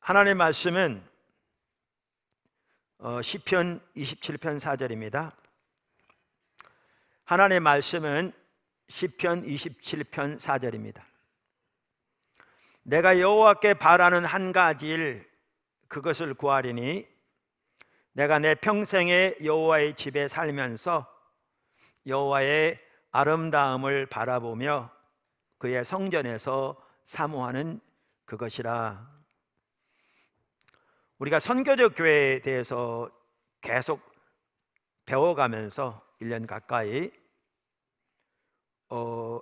하나님의 말씀은 시편 27편 4절입니다. 하나님의 말씀은 시편 27편 4절입니다. 내가 여호와께 바라는 한 가지 일 그것을 구하리니 내가 내 평생에 여호와의 집에 살면서 여호와의 아름다움을 바라보며 그의 성전에서 사모하는 그것이라. 우리가 선교적 교회에 대해서 계속 배워가면서 1년 가까이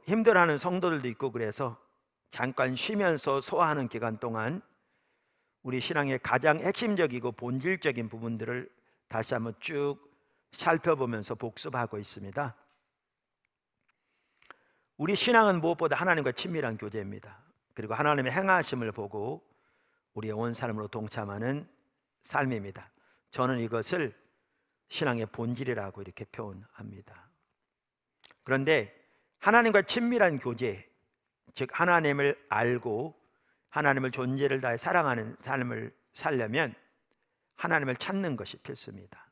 힘들어하는 성도들도 있고, 그래서 잠깐 쉬면서 소화하는 기간 동안 우리 신앙의 가장 핵심적이고 본질적인 부분들을 다시 한번 쭉 살펴보면서 복습하고 있습니다. 우리 신앙은 무엇보다 하나님과 친밀한 교제입니다. 그리고 하나님의 행하심을 보고 우리의 온 삶으로 동참하는 삶입니다. 저는 이것을 신앙의 본질이라고 이렇게 표현합니다. 그런데 하나님과 친밀한 교제, 즉 하나님을 알고 하나님을 존재를 다해 사랑하는 삶을 살려면 하나님을 찾는 것이 필수입니다.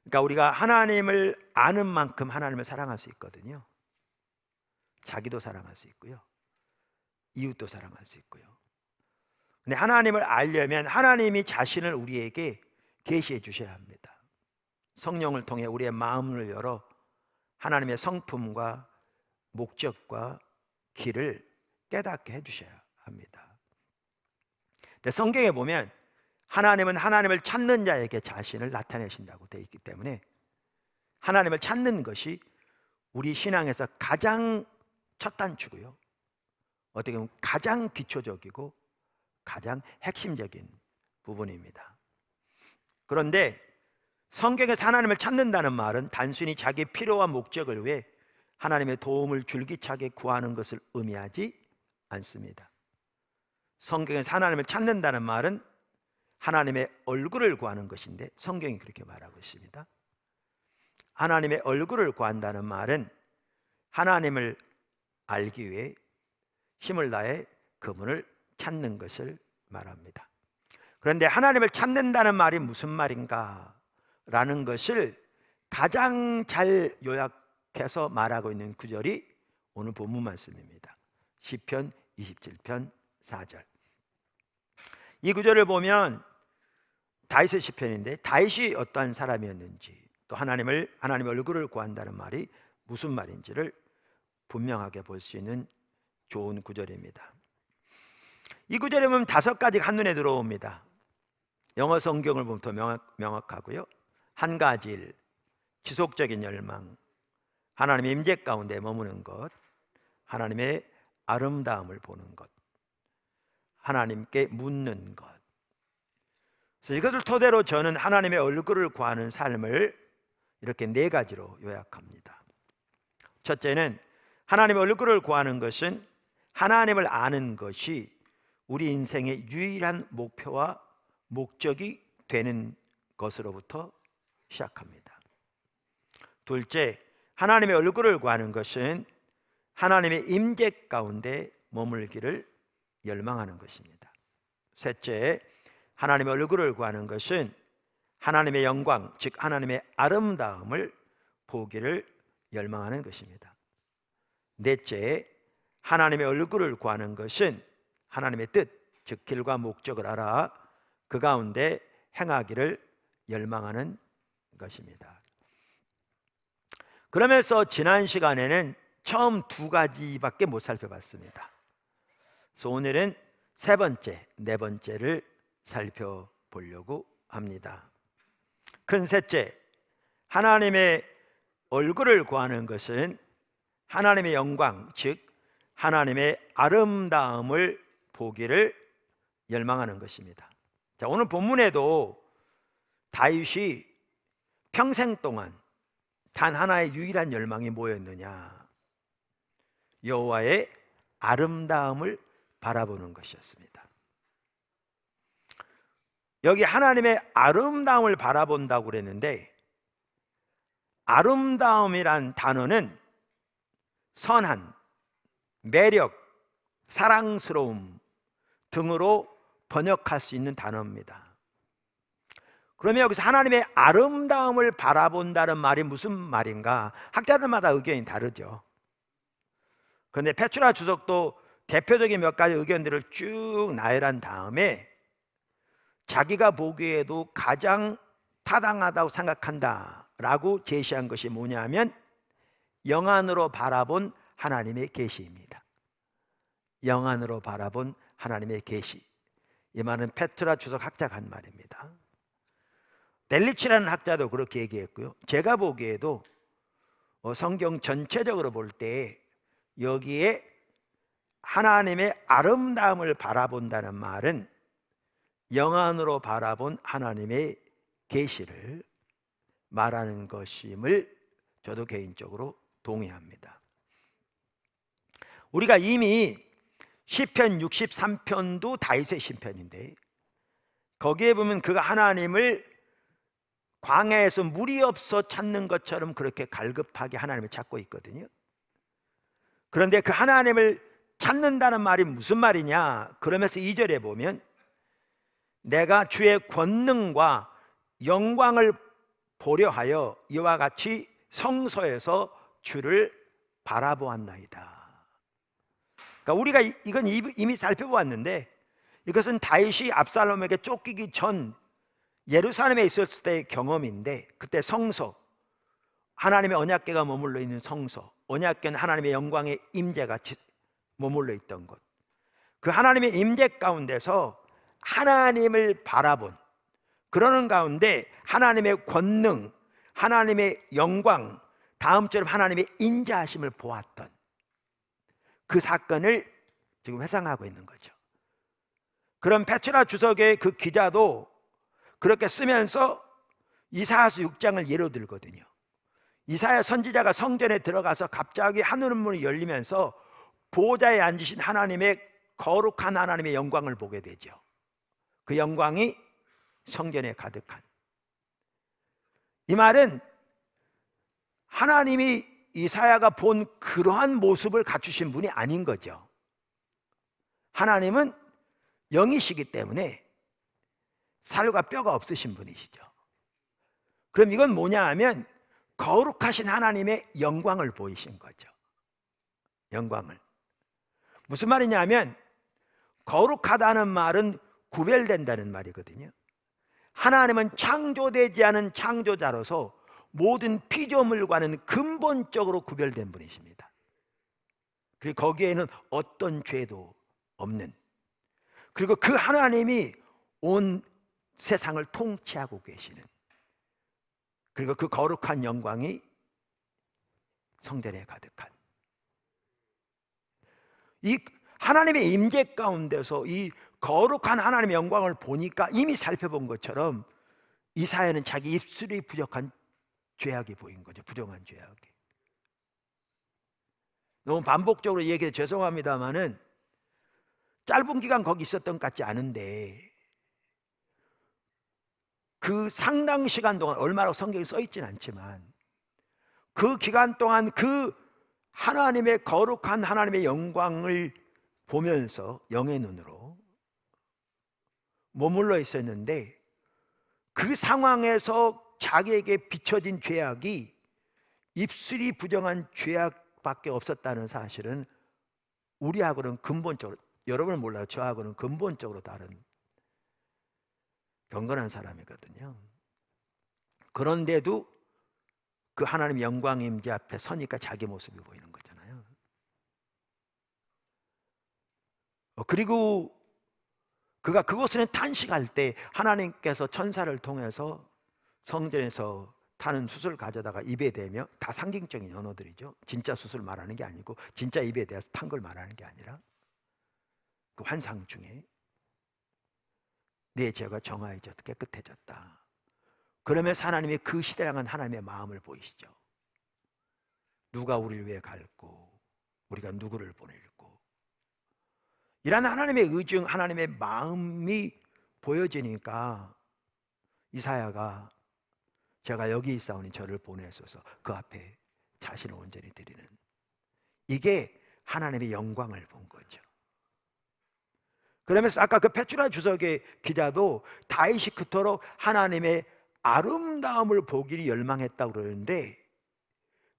그러니까 우리가 하나님을 아는 만큼 하나님을 사랑할 수 있거든요. 자기도 사랑할 수 있고요, 이웃도 사랑할 수 있고요. 근데 하나님을 알려면 하나님이 자신을 우리에게 계시해 주셔야 합니다. 성령을 통해 우리의 마음을 열어 하나님의 성품과 목적과 길을 깨닫게 해주셔야 합니다. 근데 성경에 보면 하나님은 하나님을 찾는 자에게 자신을 나타내신다고 되어 있기 때문에 하나님을 찾는 것이 우리 신앙에서 가장 첫 단추고요, 어떻게 보면 가장 기초적이고 가장 핵심적인 부분입니다. 그런데 성경에서 하나님을 찾는다는 말은 단순히 자기 필요와 목적을 위해 하나님의 도움을 줄기차게 구하는 것을 의미하지 않습니다. 성경에서 하나님을 찾는다는 말은 하나님의 얼굴을 구하는 것인데 성경이 그렇게 말하고 있습니다. 하나님의 얼굴을 구한다는 말은 하나님을 알기 위해 힘을 다해 그분을 찾는 것을 말합니다. 그런데 하나님을 찾는다는 말이 무슨 말인가 라는 것을 가장 잘 요약해서 말하고 있는 구절이 오늘 본문 말씀입니다. 시편 27편 4절. 이 구절을 보면 다윗의 시편인데 다윗이 어떠한 사람이었는지, 또 하나님의 얼굴을 구한다는 말이 무슨 말인지를 분명하게 볼 수 있는 좋은 구절입니다. 이 구절에 보면 5가지가 한눈에 들어옵니다. 영어 성경을 보면 더 명확하고요. 한 가지 일, 지속적인 열망, 하나님의 임재 가운데 머무는 것, 하나님의 아름다움을 보는 것, 하나님께 묻는 것. 그래서 이것을 토대로 저는 하나님의 얼굴을 구하는 삶을 이렇게 4가지로 요약합니다. 첫째는 하나님의 얼굴을 구하는 것은 하나님을 아는 것이 우리 인생의 유일한 목표와 목적이 되는 것으로부터 시작합니다. 둘째, 하나님의 얼굴을 구하는 것은 하나님의 임재 가운데 머물기를 열망하는 것입니다. 셋째, 하나님의 얼굴을 구하는 것은 하나님의 영광, 즉 하나님의 아름다움을 보기를 열망하는 것입니다. 넷째, 하나님의 얼굴을 구하는 것은 하나님의 뜻, 즉 길과 목적을 알아 그 가운데 행하기를 열망하는 것입니다. 그러면서 지난 시간에는 처음 2가지밖에 못 살펴봤습니다. 그래서 오늘은 3번째, 4번째를 살펴보려고 합니다. 큰 셋째, 하나님의 얼굴을 구하는 것은 하나님의 영광, 즉 하나님의 아름다움을 보기를 열망하는 것입니다. 자, 오늘 본문에도 다윗이 평생 동안 단 하나의 유일한 열망이 뭐였느냐? 여호와의 아름다움을 바라보는 것이었습니다. 여기 하나님의 아름다움을 바라본다고 그랬는데, 아름다움이란 단어는 선한, 매력, 사랑스러움 등으로 번역할 수 있는 단어입니다. 그러면 여기서 하나님의 아름다움을 바라본다는 말이 무슨 말인가? 학자들마다 의견이 다르죠. 그런데 페트라 주석도 대표적인 몇 가지 의견들을 쭉 나열한 다음에 자기가 보기에도 가장 타당하다고 생각한다라고 제시한 것이 뭐냐면 영안으로 바라본 하나님의 계시입니다. 영안으로 바라본 하나님의 계시. 이 말은 페트라 주석 학자가 한 말입니다. 넬리치라는 학자도 그렇게 얘기했고요. 제가 보기에도 성경 전체적으로 볼 때 여기에 하나님의 아름다움을 바라본다는 말은 영안으로 바라본 하나님의 계시를 말하는 것임을 저도 개인적으로 동의합니다. 우리가 이미 시편 63편도 다윗의 시편인데 거기에 보면 그가 하나님을 광야에서 물이 없어 찾는 것처럼 그렇게 갈급하게 하나님을 찾고 있거든요. 그런데 그 하나님을 찾는다는 말이 무슨 말이냐? 그러면서 2절에 보면 내가 주의 권능과 영광을 보려 하여 이와 같이 성소에서 주를 바라보았나이다. 그러니까 우리가 이건 이미 살펴보았는데 이것은 다윗이 압살롬에게 쫓기기 전 예루살렘에 있었을 때의 경험인데 그때 성소, 하나님의 언약궤가 머물러 있는 성소, 언약궤는 하나님의 영광의 임재가 머물러 있던 곳, 그 하나님의 임재 가운데서 하나님을 바라본, 그러는 가운데 하나님의 권능, 하나님의 영광, 다음처럼 하나님의 인자하심을 보았던 그 사건을 지금 회상하고 있는 거죠. 그럼 페트라 주석의 그 기자도 그렇게 쓰면서 이사야서 6장을 예로 들거든요. 이사야 선지자가 성전에 들어가서 갑자기 하늘 문이 열리면서 보좌에 앉으신 하나님의 거룩한 하나님의 영광을 보게 되죠. 그 영광이 성전에 가득한. 이 말은 하나님이 이사야가 본 그러한 모습을 갖추신 분이 아닌 거죠. 하나님은 영이시기 때문에 살과 뼈가 없으신 분이시죠. 그럼 이건 뭐냐 하면 거룩하신 하나님의 영광을 보이신 거죠. 영광을. 무슨 말이냐 하면 거룩하다는 말은 구별된다는 말이거든요. 하나님은 창조되지 않은 창조자로서 모든 피조물과는 근본적으로 구별된 분이십니다. 그리고 거기에는 어떤 죄도 없는, 그리고 그 하나님이 온 세상을 통치하고 계시는, 그리고 그 거룩한 영광이 성전에 가득한 이 하나님의 임재 가운데서 이 거룩한 하나님의 영광을 보니까 이미 살펴본 것처럼 이사야는 자기 입술이 부족한 죄악이 보인 거죠. 부정한 죄악이. 너무 반복적으로 얘기해 죄송합니다만은 짧은 기간 거기 있었던 것 같지 않은데 그 상당 시간 동안, 얼마나 성경에 써 있지는 않지만 그 기간 동안 그 하나님의 거룩한 하나님의 영광을 보면서 영의 눈으로 머물러 있었는데 그 상황에서 자기에게 비춰진 죄악이 입술이 부정한 죄악밖에 없었다는 사실은 우리하고는 근본적으로, 여러분은 몰라요, 저하고는 근본적으로 다른 경건한 사람이거든요. 그런데도 그 하나님 영광 임재 앞에 서니까 자기 모습이 보이는 거잖아요. 그리고 그가 그곳에는 탄식할 때 하나님께서 천사를 통해서 성전에서 타는 숯을 가져다가 입에 대며, 다 상징적인 언어들이죠. 진짜 숯을 말하는 게 아니고 진짜 입에 대해서 탄 걸 말하는 게 아니라 그 환상 중에 내 죄가 정화해졌다, 깨끗해졌다. 그러면서 하나님이 그 시대랑은 하나님의 마음을 보이시죠. 누가 우리를 위해 갈고 우리가 누구를 보낼고, 이런 하나님의 의중, 하나님의 마음이 보여지니까 이사야가 제가 여기 있사오니 저를 보내소서, 그 앞에 자신을 온전히 드리는, 이게 하나님의 영광을 본 거죠. 그러면서 아까 그 페트라 주석의 기자도 다윗이 그토록 하나님의 아름다움을 보기를 열망했다고 그러는데,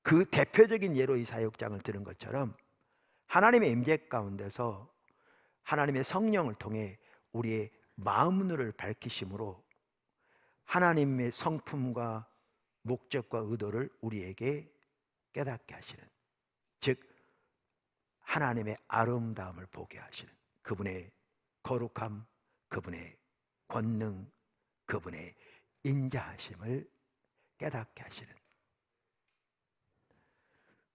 그 대표적인 예로 이 사역장을 들은 것처럼 하나님의 임재 가운데서 하나님의 성령을 통해 우리의 마음 눈을 밝히심으로 하나님의 성품과 목적과 의도를 우리에게 깨닫게 하시는, 즉 하나님의 아름다움을 보게 하시는, 그분의 거룩함, 그분의 권능, 그분의 인자하심을 깨닫게 하시는.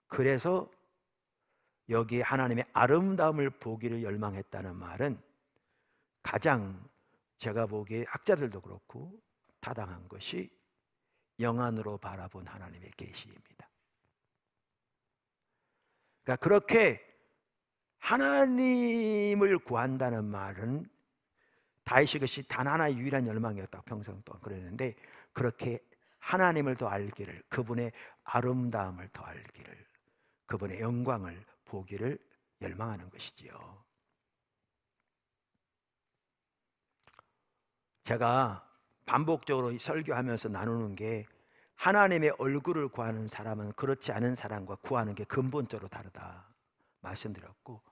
그래서 여기 하나님의 아름다움을 보기를 열망했다는 말은 가장 제가 보기에 학자들도 그렇고 타당한 것이 영안으로 바라본 하나님의 계시입니다. 그러니까 그렇게 하나님을 구한다는 말은 다윗이 그것이 단 하나의 유일한 열망이었다고 평생 동안 그랬는데, 그렇게 하나님을 더 알기를, 그분의 아름다움을 더 알기를, 그분의 영광을 보기를 열망하는 것이지요. 제가 반복적으로 설교하면서 나누는 게, 하나님의 얼굴을 구하는 사람은 그렇지 않은 사람과 구하는 게 근본적으로 다르다 말씀드렸고,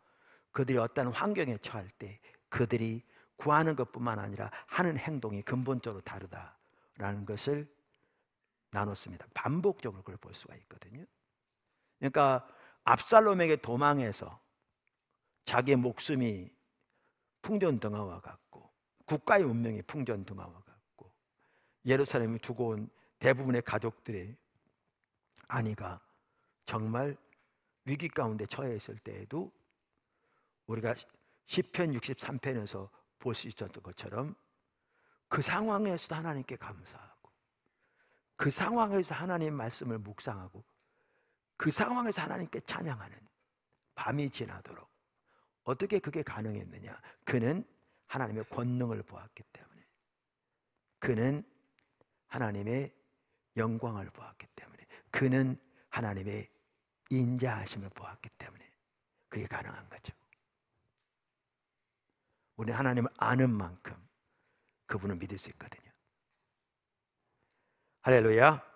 그들이 어떤 환경에 처할 때 그들이 구하는 것뿐만 아니라 하는 행동이 근본적으로 다르다라는 것을 나눴습니다. 반복적으로 그걸 볼 수가 있거든요. 그러니까 압살롬에게 도망해서 자기의 목숨이 풍전등화와 같고, 국가의 운명이 풍전등화와 같고, 예루살렘을 두고 온 대부분의 가족들의 안위가 정말 위기 가운데 처해 있을 때에도 우리가 시편 63편에서 볼 수 있었던 것처럼 그 상황에서도 하나님께 감사하고, 그 상황에서 하나님의 말씀을 묵상하고, 그 상황에서 하나님께 찬양하는 밤이 지나도록. 어떻게 그게 가능했느냐? 그는 하나님의 권능을 보았기 때문에, 그는 하나님의 영광을 보았기 때문에, 그는 하나님의 인자하심을 보았기 때문에 그게 가능한 거죠. 우리는 하나님을 아는 만큼 그분을 믿을 수 있거든요. 할렐루야.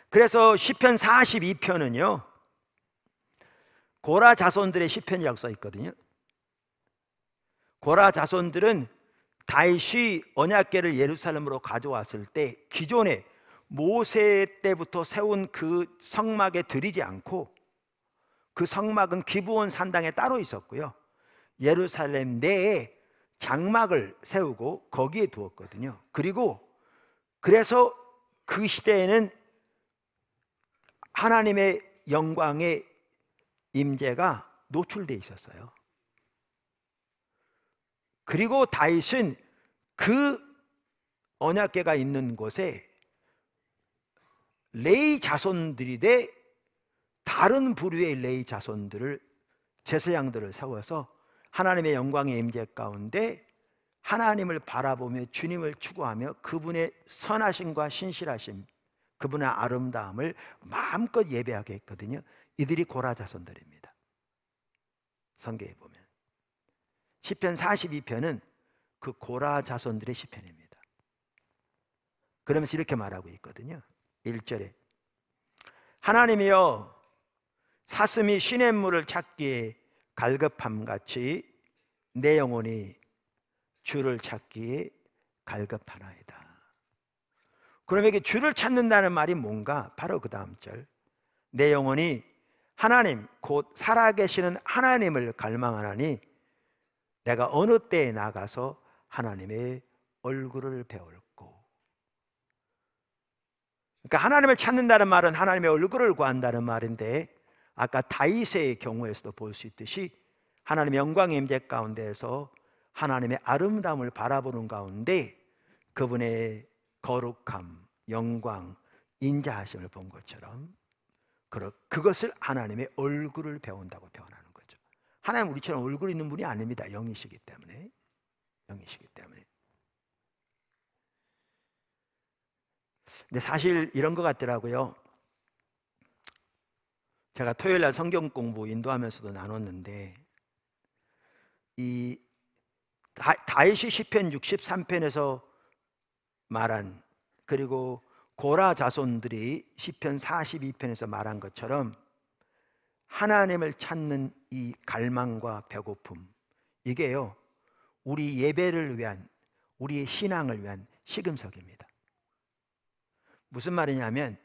그래서 시편 42편은요 고라 자손들의 시편이라고 써 있거든요. 고라 자손들은 다윗이 언약궤를 예루살렘으로 가져왔을 때 기존에 모세 때부터 세운 그 성막에 들이지 않고, 그 성막은 기브온 산당에 따로 있었고요, 예루살렘 내에 장막을 세우고 거기에 두었거든요. 그리고 그래서 그 시대에는 하나님의 영광의 임재가 노출되어 있었어요. 그리고 다윗은 그 언약궤가 있는 곳에 레위 자손들이 돼 다른 부류의 레위 자손들을, 제사장들을 세워서 하나님의 영광의 임재 가운데 하나님을 바라보며 주님을 추구하며 그분의 선하심과 신실하심, 그분의 아름다움을 마음껏 예배하게 했거든요. 이들이 고라 자손들입니다. 성경에 보면 시편 42편은 그 고라 자손들의 시편입니다. 그러면서 이렇게 말하고 있거든요. 1절에 하나님이여 사슴이 시냇물을 찾기에 갈급함같이 내 영혼이 주를 찾기에 갈급하나이다. 그럼 여기 주를 찾는다는 말이 뭔가? 바로 그 다음 절, 내 영혼이 하나님 곧 살아계시는 하나님을 갈망하나니 내가 어느 때에 나가서 하나님의 얼굴을 배울고. 그러니까 하나님을 찾는다는 말은 하나님의 얼굴을 구한다는 말인데, 아까 다윗의 경우에서도 볼 수 있듯이 하나님의 영광의 임재 가운데에서 하나님의 아름다움을 바라보는 가운데 그분의 거룩함, 영광, 인자하심을 본 것처럼 그것을 하나님의 얼굴을 배운다고 표현하는 거죠. 하나님 우리처럼 얼굴 있는 분이 아닙니다. 영이시기 때문에. 영이시기 때문에. 근데 사실 이런 것 같더라고요. 제가 토요일 날 성경 공부 인도하면서도 나눴는데, 이 다윗이 시편 63편에서 말한, 그리고 고라 자손들이 시편 42편에서 말한 것처럼 하나님을 찾는 이 갈망과 배고픔, 이게요 우리 예배를 위한, 우리의 신앙을 위한 시금석입니다. 무슨 말이냐면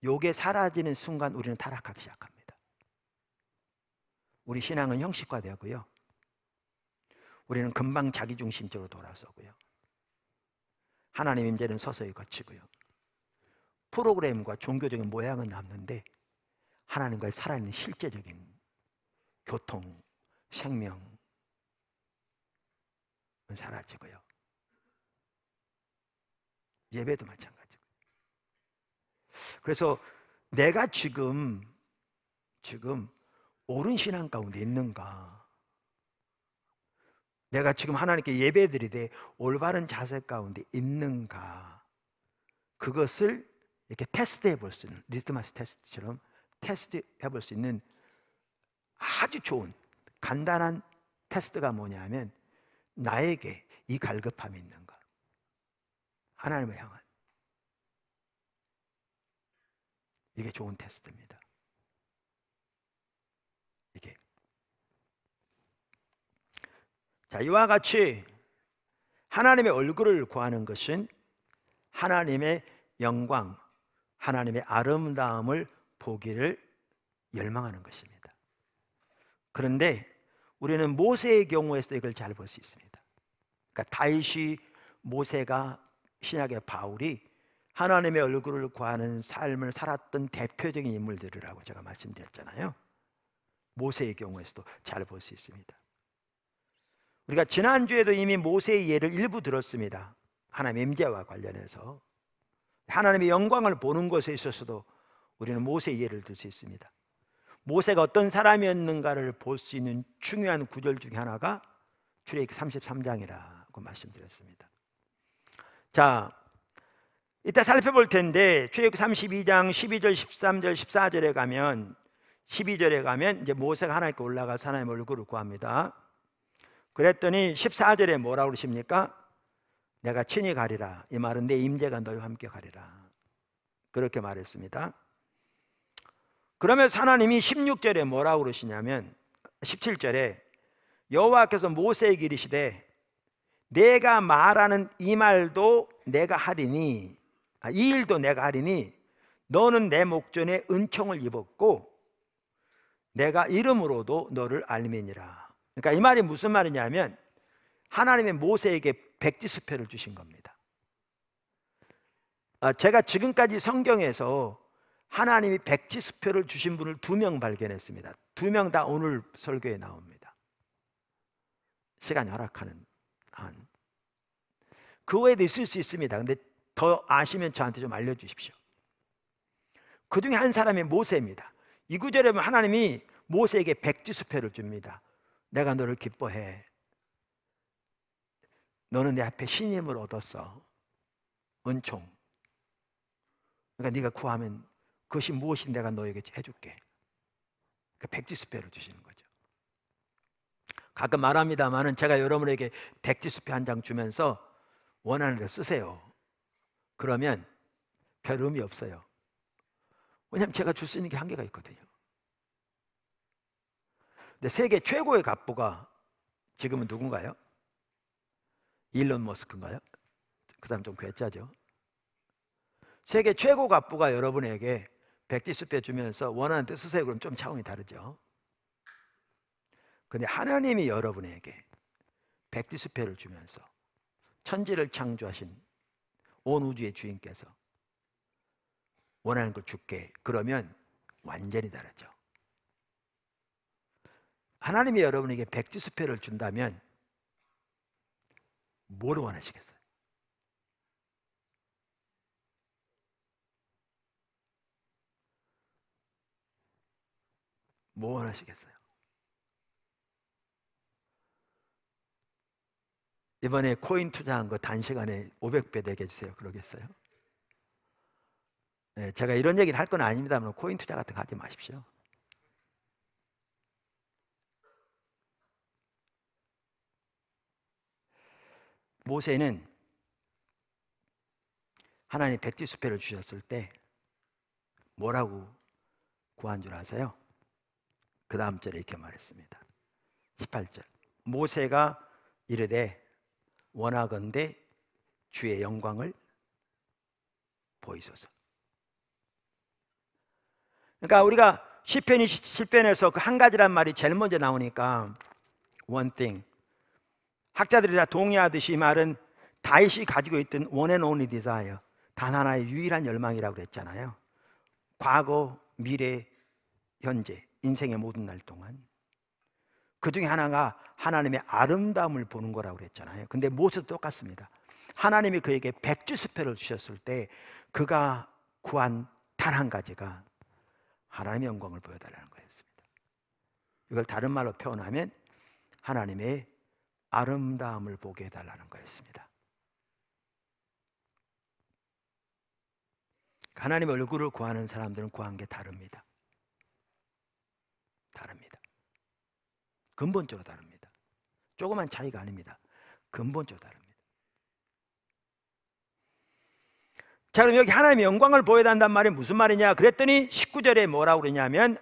요게 사라지는 순간 우리는 타락하기 시작합니다. 우리 신앙은 형식화되고요, 우리는 금방 자기중심적으로 돌아서고요, 하나님 임재는 서서히 거치고요, 프로그램과 종교적인 모양은 남는데 하나님과의 살아있는 실제적인 교통, 생명은 사라지고요. 예배도 마찬가지고. 그래서 내가 지금 옳은 신앙 가운데 있는가, 내가 지금 하나님께 예배드리되 올바른 자세 가운데 있는가, 그것을 이렇게 테스트해 볼 수 있는, 리트머스 테스트처럼 테스트해 볼 수 있는 아주 좋은 간단한 테스트가 뭐냐면, 나에게 이 갈급함이 있는가, 하나님을 향한, 이게 좋은 테스트입니다. 이게 자, 이와 같이 하나님의 얼굴을 구하는 것은 하나님의 영광, 하나님의 아름다움을 보기를 열망하는 것입니다. 그런데 우리는 모세의 경우에서도 이걸 잘 볼 수 있습니다. 그러니까 다윗이, 모세가, 신약의 바울이 하나님의 얼굴을 구하는 삶을 살았던 대표적인 인물들이라고 제가 말씀드렸잖아요. 모세의 경우에서도 잘 볼 수 있습니다. 우리가 지난주에도 이미 모세의 예를 일부 들었습니다. 하나님의 임재와 관련해서 하나님의 영광을 보는 것에 있어서도 우리는 모세의 예를 들 수 있습니다. 모세가 어떤 사람이었는가를 볼 수 있는 중요한 구절 중에 하나가 출애굽기 33장이라고 말씀드렸습니다. 자, 이따 살펴볼 텐데 출애굽기 32장 12절, 13절, 14절에 가면, 12절에 가면 이제 모세가 하나님께 올라가서 하나님의 얼굴을 구합니다. 그랬더니 14절에 뭐라고 그러십니까? 내가 친히 가리라. 이 말은 내 임재가 너희와 함께 가리라. 그렇게 말했습니다. 그러면서 하나님이 16절에 뭐라고 그러시냐면, 17절에 여호와께서 모세에게 이르시되 내가 말하는 이 말도 내가 하리니, 이 일도 내가 하리니 너는 내 목전에 은총을 입었고 내가 이름으로도 너를 알미니라. 그러니까 이 말이 무슨 말이냐면 하나님의 모세에게 백지수표를 주신 겁니다. 제가 지금까지 성경에서 하나님이 백지수표를 주신 분을 2명 발견했습니다. 2명 다 오늘 설교에 나옵니다. 시간이 허락하는 한. 그 외에도 있을 수 있습니다. 근데 더 아시면 저한테 좀 알려주십시오. 그 중에 한 사람이 모세입니다. 이 구절에 보면 하나님이 모세에게 백지수표를 줍니다. 내가 너를 기뻐해. 너는 내 앞에 신임을 얻었어. 은총. 그러니까 네가 구하면 그것이 무엇인지 내가 너에게 해줄게. 그 백지수표를 주시는 거죠. 가끔 말합니다만은 제가 여러분에게 백지수표 한 장 주면서 원하는 대로 쓰세요. 그러면 별 의미 없어요. 왜냐하면 제가 줄 수 있는 게 한계가 있거든요. 근데 세계 최고의 갑부가 지금은 누군가요? 일론 머스크인가요? 그 사람 좀 괴짜죠. 세계 최고 갑부가 여러분에게 백지수표 주면서 원하는 뜻 쓰세요. 그럼 좀 차원이 다르죠. 근데 하나님이 여러분에게 백지수표를 주면서 천지를 창조하신 온 우주의 주인께서 원하는 걸 줄게. 그러면 완전히 다르죠. 하나님이 여러분에게 백지수표를 준다면 뭘 원하시겠어요? 뭐 원하시겠어요? 이번에 코인 투자한 거 단시간에 500배 되게 해주세요. 그러겠어요? 네, 제가 이런 얘기를 할 건 아닙니다만 코인 투자 같은 거 하지 마십시오. 모세는 하나님 백지수패를 주셨을 때 뭐라고 구한 줄 아세요? 그 다음 절에 이렇게 말했습니다. 18절. 모세가 이르되 원하건대 주의 영광을 보이소서. 그러니까 우리가 시편 27편에서 그 한 가지란 말이 제일 먼저 나오니까 one thing, 학자들이 다 동의하듯이 이 말은 다윗이 가지고 있던 one and only desire, 단 하나의 유일한 열망이라고 그랬잖아요. 과거, 미래, 현재, 인생의 모든 날 동안 그 중에 하나가 하나님의 아름다움을 보는 거라고 그랬잖아요. 근데 모세도 똑같습니다. 하나님이 그에게 백지수표를 주셨을 때 그가 구한 단 한 가지가 하나님의 영광을 보여달라는 거였습니다. 이걸 다른 말로 표현하면 하나님의 아름다움을 보게 해달라는 거였습니다. 하나님의 얼굴을 구하는 사람들은 구한 게 다릅니다. 다릅니다. 근본적으로 다릅니다. 조그만 차이가 아닙니다. 근본적으로 다릅니다. 자, 그럼 여기 하나님의 영광을 보여야 한단 말이 무슨 말이냐 그랬더니 19절에 뭐라고 그러냐면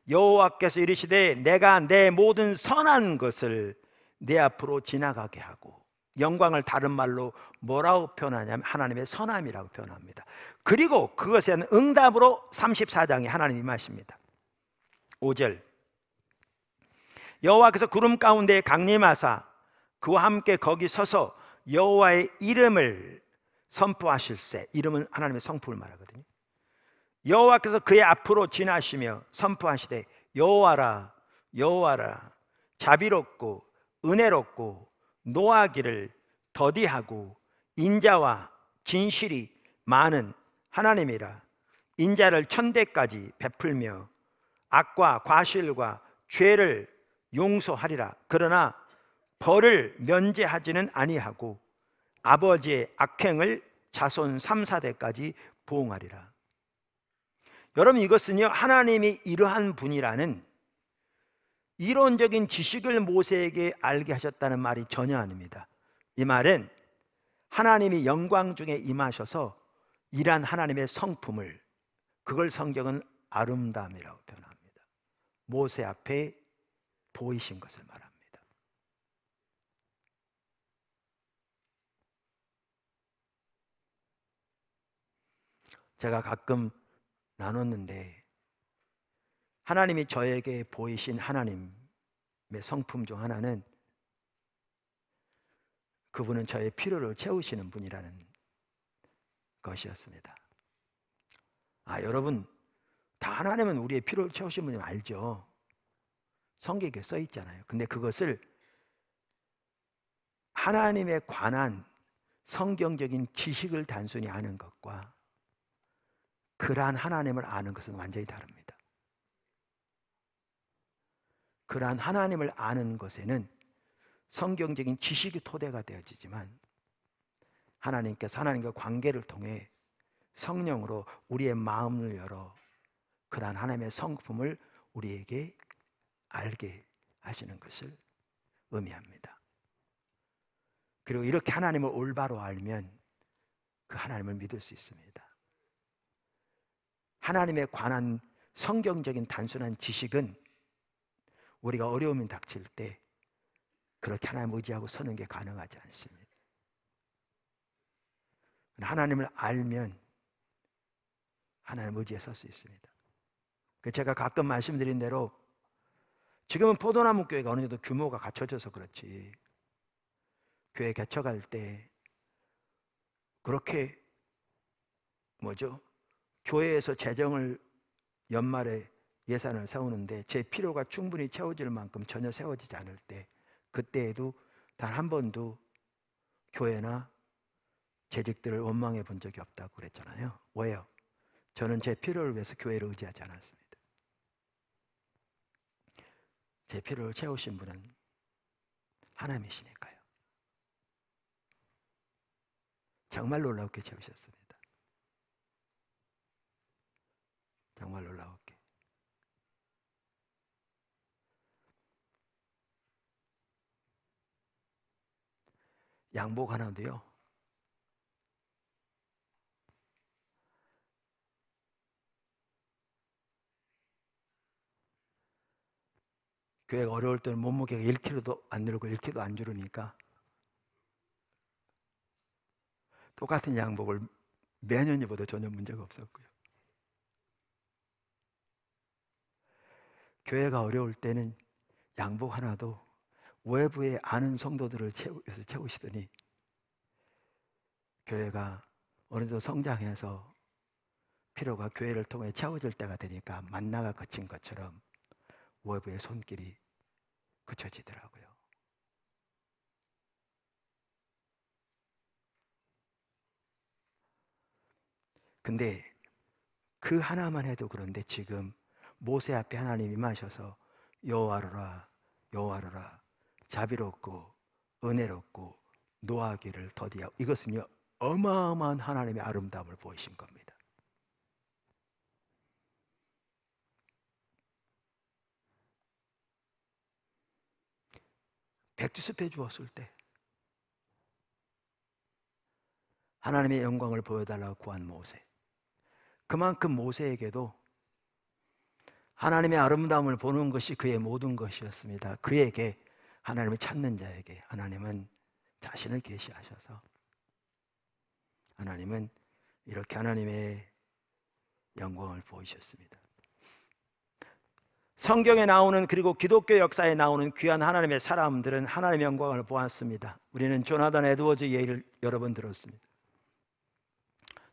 여호와께서 이르시되 내가 내 모든 선한 것을 내 앞으로 지나가게 하고, 영광을 다른 말로 뭐라고 표현하냐면 하나님의 선함이라고 표현합니다. 그리고 그것에는 응답으로 34장에 하나님이 임하십니다. 5절. 여호와께서 구름 가운데 강림하사 그와 함께 거기 서서 여호와의 이름을 선포하실세. 이름은 하나님의 성품을 말하거든요. 여호와께서 그의 앞으로 지나시며 선포하시되 여호와라 여호와라 자비롭고 은혜롭고 노하기를 더디하고 인자와 진실이 많은 하나님이라. 인자를 천대까지 베풀며 악과 과실과 죄를 용서하리라. 그러나 벌을 면제하지는 아니하고 아버지의 악행을 자손 3, 4대까지 보응하리라. 여러분, 이것은요 하나님이 이러한 분이라는 이론적인 지식을 모세에게 알게 하셨다는 말이 전혀 아닙니다. 이 말은 하나님이 영광 중에 임하셔서 일한 하나님의 성품을, 그걸 성경은 아름다움이라고 표현합니다. 모세 앞에 보이신 것을 말합니다. 제가 가끔 나눴는데 하나님이 저에게 보이신 하나님의 성품 중 하나는 그분은 저의 필요를 채우시는 분이라는 것이었습니다. 여러분, 다 하나님은 우리의 필요를 채우시는 분이 알죠. 성경에 써 있잖아요. 근데 그것을 하나님에 관한 성경적인 지식을 단순히 아는 것과 그러한 하나님을 아는 것은 완전히 다릅니다. 그러한 하나님을 아는 것에는 성경적인 지식이 토대가 되어지지만 하나님께서 하나님과 관계를 통해 성령으로 우리의 마음을 열어 그러한 하나님의 성품을 우리에게 알게 하시는 것을 의미합니다. 그리고 이렇게 하나님을 올바로 알면 그 하나님을 믿을 수 있습니다. 하나님에 관한 성경적인 단순한 지식은 우리가 어려움이 닥칠 때 그렇게 하나님을 의지하고 서는 게 가능하지 않습니다. 하나님을 알면 하나님을 의지해 설 수 있습니다. 제가 가끔 말씀드린 대로 지금은 포도나무 교회가 어느 정도 규모가 갖춰져서 그렇지, 교회 개척할 때 그렇게 교회에서 재정을 연말에 예산을 세우는데 제 필요가 충분히 채워질 만큼 전혀 세워지지 않을 때, 그때에도 단 한 번도 교회나 재직들을 원망해 본 적이 없다고 그랬잖아요. 왜요? 저는 제 필요를 위해서 교회를 의지하지 않았습니다. 제 필요를 채우신 분은 하나님이시니까요. 정말 놀랍게 채우셨습니다. 정말 놀랍게. 양복 하나도요, 교회가 어려울 때는 몸무게가 1kg도 안 늘고 1kg도 안 줄으니까 똑같은 양복을 매년 입어도 전혀 문제가 없었고요. 교회가 어려울 때는 양복 하나도 외부에 아는 성도들을 채우시더니 교회가 어느 정도 성장해서 필요가 교회를 통해 채워질 때가 되니까 만나가 그친 것처럼 외부의 손길이 그쳐지더라고요. 근데 그 하나만 해도 그런데 지금 모세 앞에 하나님이 임하셔서 여호와로라 여호와로라 자비롭고 은혜롭고 노하기를 더디하고, 이것은요 어마어마한 하나님의 아름다움을 보이신 겁니다. 백지습해 주었을 때 하나님의 영광을 보여달라고 구한 모세, 그만큼 모세에게도 하나님의 아름다움을 보는 것이 그의 모든 것이었습니다. 그에게, 하나님을 찾는 자에게 하나님은 자신을 계시하셔서 하나님은 이렇게 하나님의 영광을 보이셨습니다. 성경에 나오는, 그리고 기독교 역사에 나오는 귀한 하나님의 사람들은 하나님의 영광을 보았습니다. 우리는 조나단 에드워즈 예를 여러 번 들었습니다.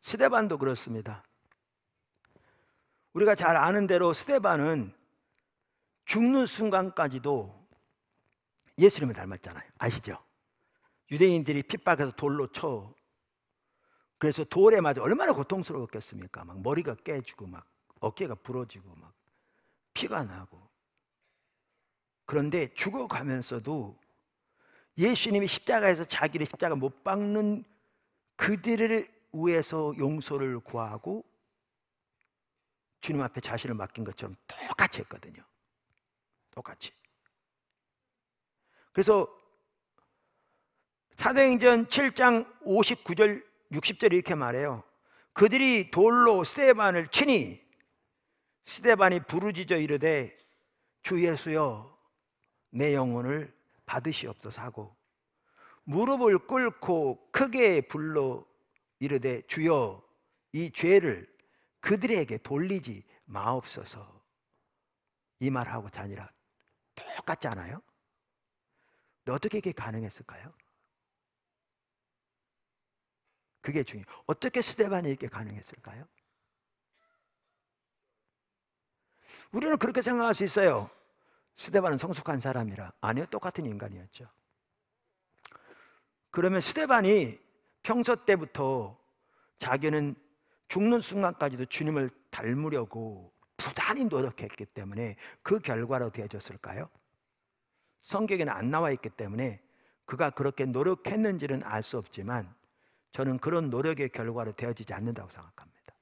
스데반도 그렇습니다. 우리가 잘 아는 대로 스데반은 죽는 순간까지도 예수님을 닮았잖아요. 아시죠? 유대인들이 핍박해서 돌로 쳐, 그래서 돌에 맞아 얼마나 고통스러웠겠습니까? 막 머리가 깨지고 막 어깨가 부러지고 막 피가 나고. 그런데 죽어가면서도 예수님이 십자가에서 자기를 십자가 못 박는 그들을 위해서 용서를 구하고 주님 앞에 자신을 맡긴 것처럼 똑같이 했거든요. 똑같이. 그래서 사도행전 7장 59절 60절 이렇게 말해요. 그들이 돌로 스데반을 치니 스데반이 부르짖어 이르되 주 예수여 내 영혼을 받으시옵소서 하고 무릎을 꿇고 크게 불러 이르되 주여 이 죄를 그들에게 돌리지 마옵소서, 이 말하고 자니라. 똑같지 않아요? 근데 어떻게 이게 가능했을까요? 그게 중요해요. 어떻게 스데반이 이렇게 가능했을까요? 우리는 그렇게 생각할 수 있어요. 스데반은 성숙한 사람이라. 아니요, 똑같은 인간이었죠. 그러면 스데반이 평소 때부터 자기는 죽는 순간까지도 주님을 닮으려고 부단히 노력했기 때문에 그 결과로 되어졌을까요? 성경에는 안 나와 있기 때문에 그가 그렇게 노력했는지는 알 수 없지만 저는 그런 노력의 결과로 되어지지 않는다고 생각합니다.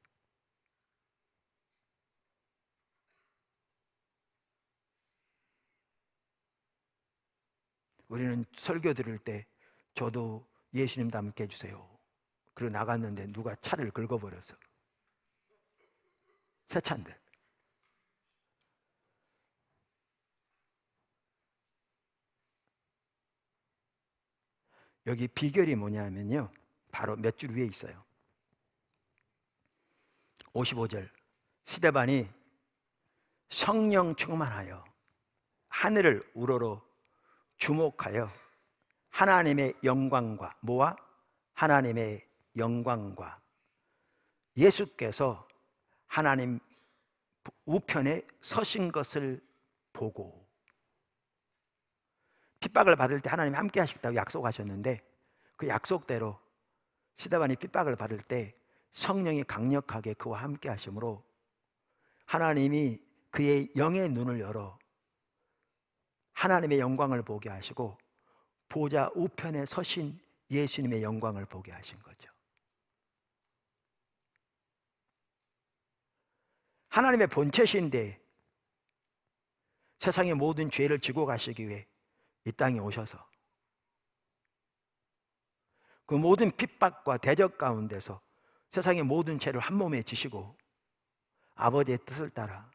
우리는 설교 들을 때 저도 예수님 닮게 해주세요. 그리고 나갔는데 누가 차를 긁어버려서, 새 차인데. 여기 비결이 뭐냐면요, 바로 몇 줄 위에 있어요. 55절, 스데반이 성령 충만하여 하늘을 우러러 주목하여 하나님의 영광과, 뭐와? 하나님의 영광과 예수께서 하나님 우편에 서신 것을 보고. 핍박을 받을 때 하나님이 함께 하시겠다고 약속하셨는데 그 약속대로 스데반이 핍박을 받을 때 성령이 강력하게 그와 함께 하심으로 하나님이 그의 영의 눈을 열어 하나님의 영광을 보게 하시고 보좌 우편에 서신 예수님의 영광을 보게 하신 거죠. 하나님의 본체신데 세상의 모든 죄를 지고 가시기 위해 이 땅에 오셔서 그 모든 핍박과 대적 가운데서 세상의 모든 죄를 한 몸에 지시고 아버지의 뜻을 따라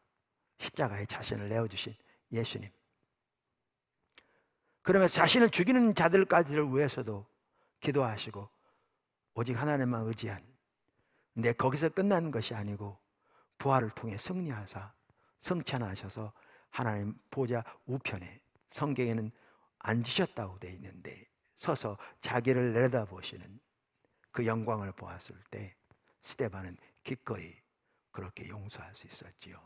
십자가에 자신을 내어주신 예수님. 그러면서 자신을 죽이는 자들까지를 위해서도 기도하시고 오직 하나님만 의지한, 근데 거기서 끝난 것이 아니고 부활을 통해 승리하사 승천하셔서 하나님 보좌 우편에, 성경에는 앉으셨다고 되어 있는데 서서 자기를 내려다보시는 그 영광을 보았을 때 스데반은 기꺼이 그렇게 용서할 수 있었지요.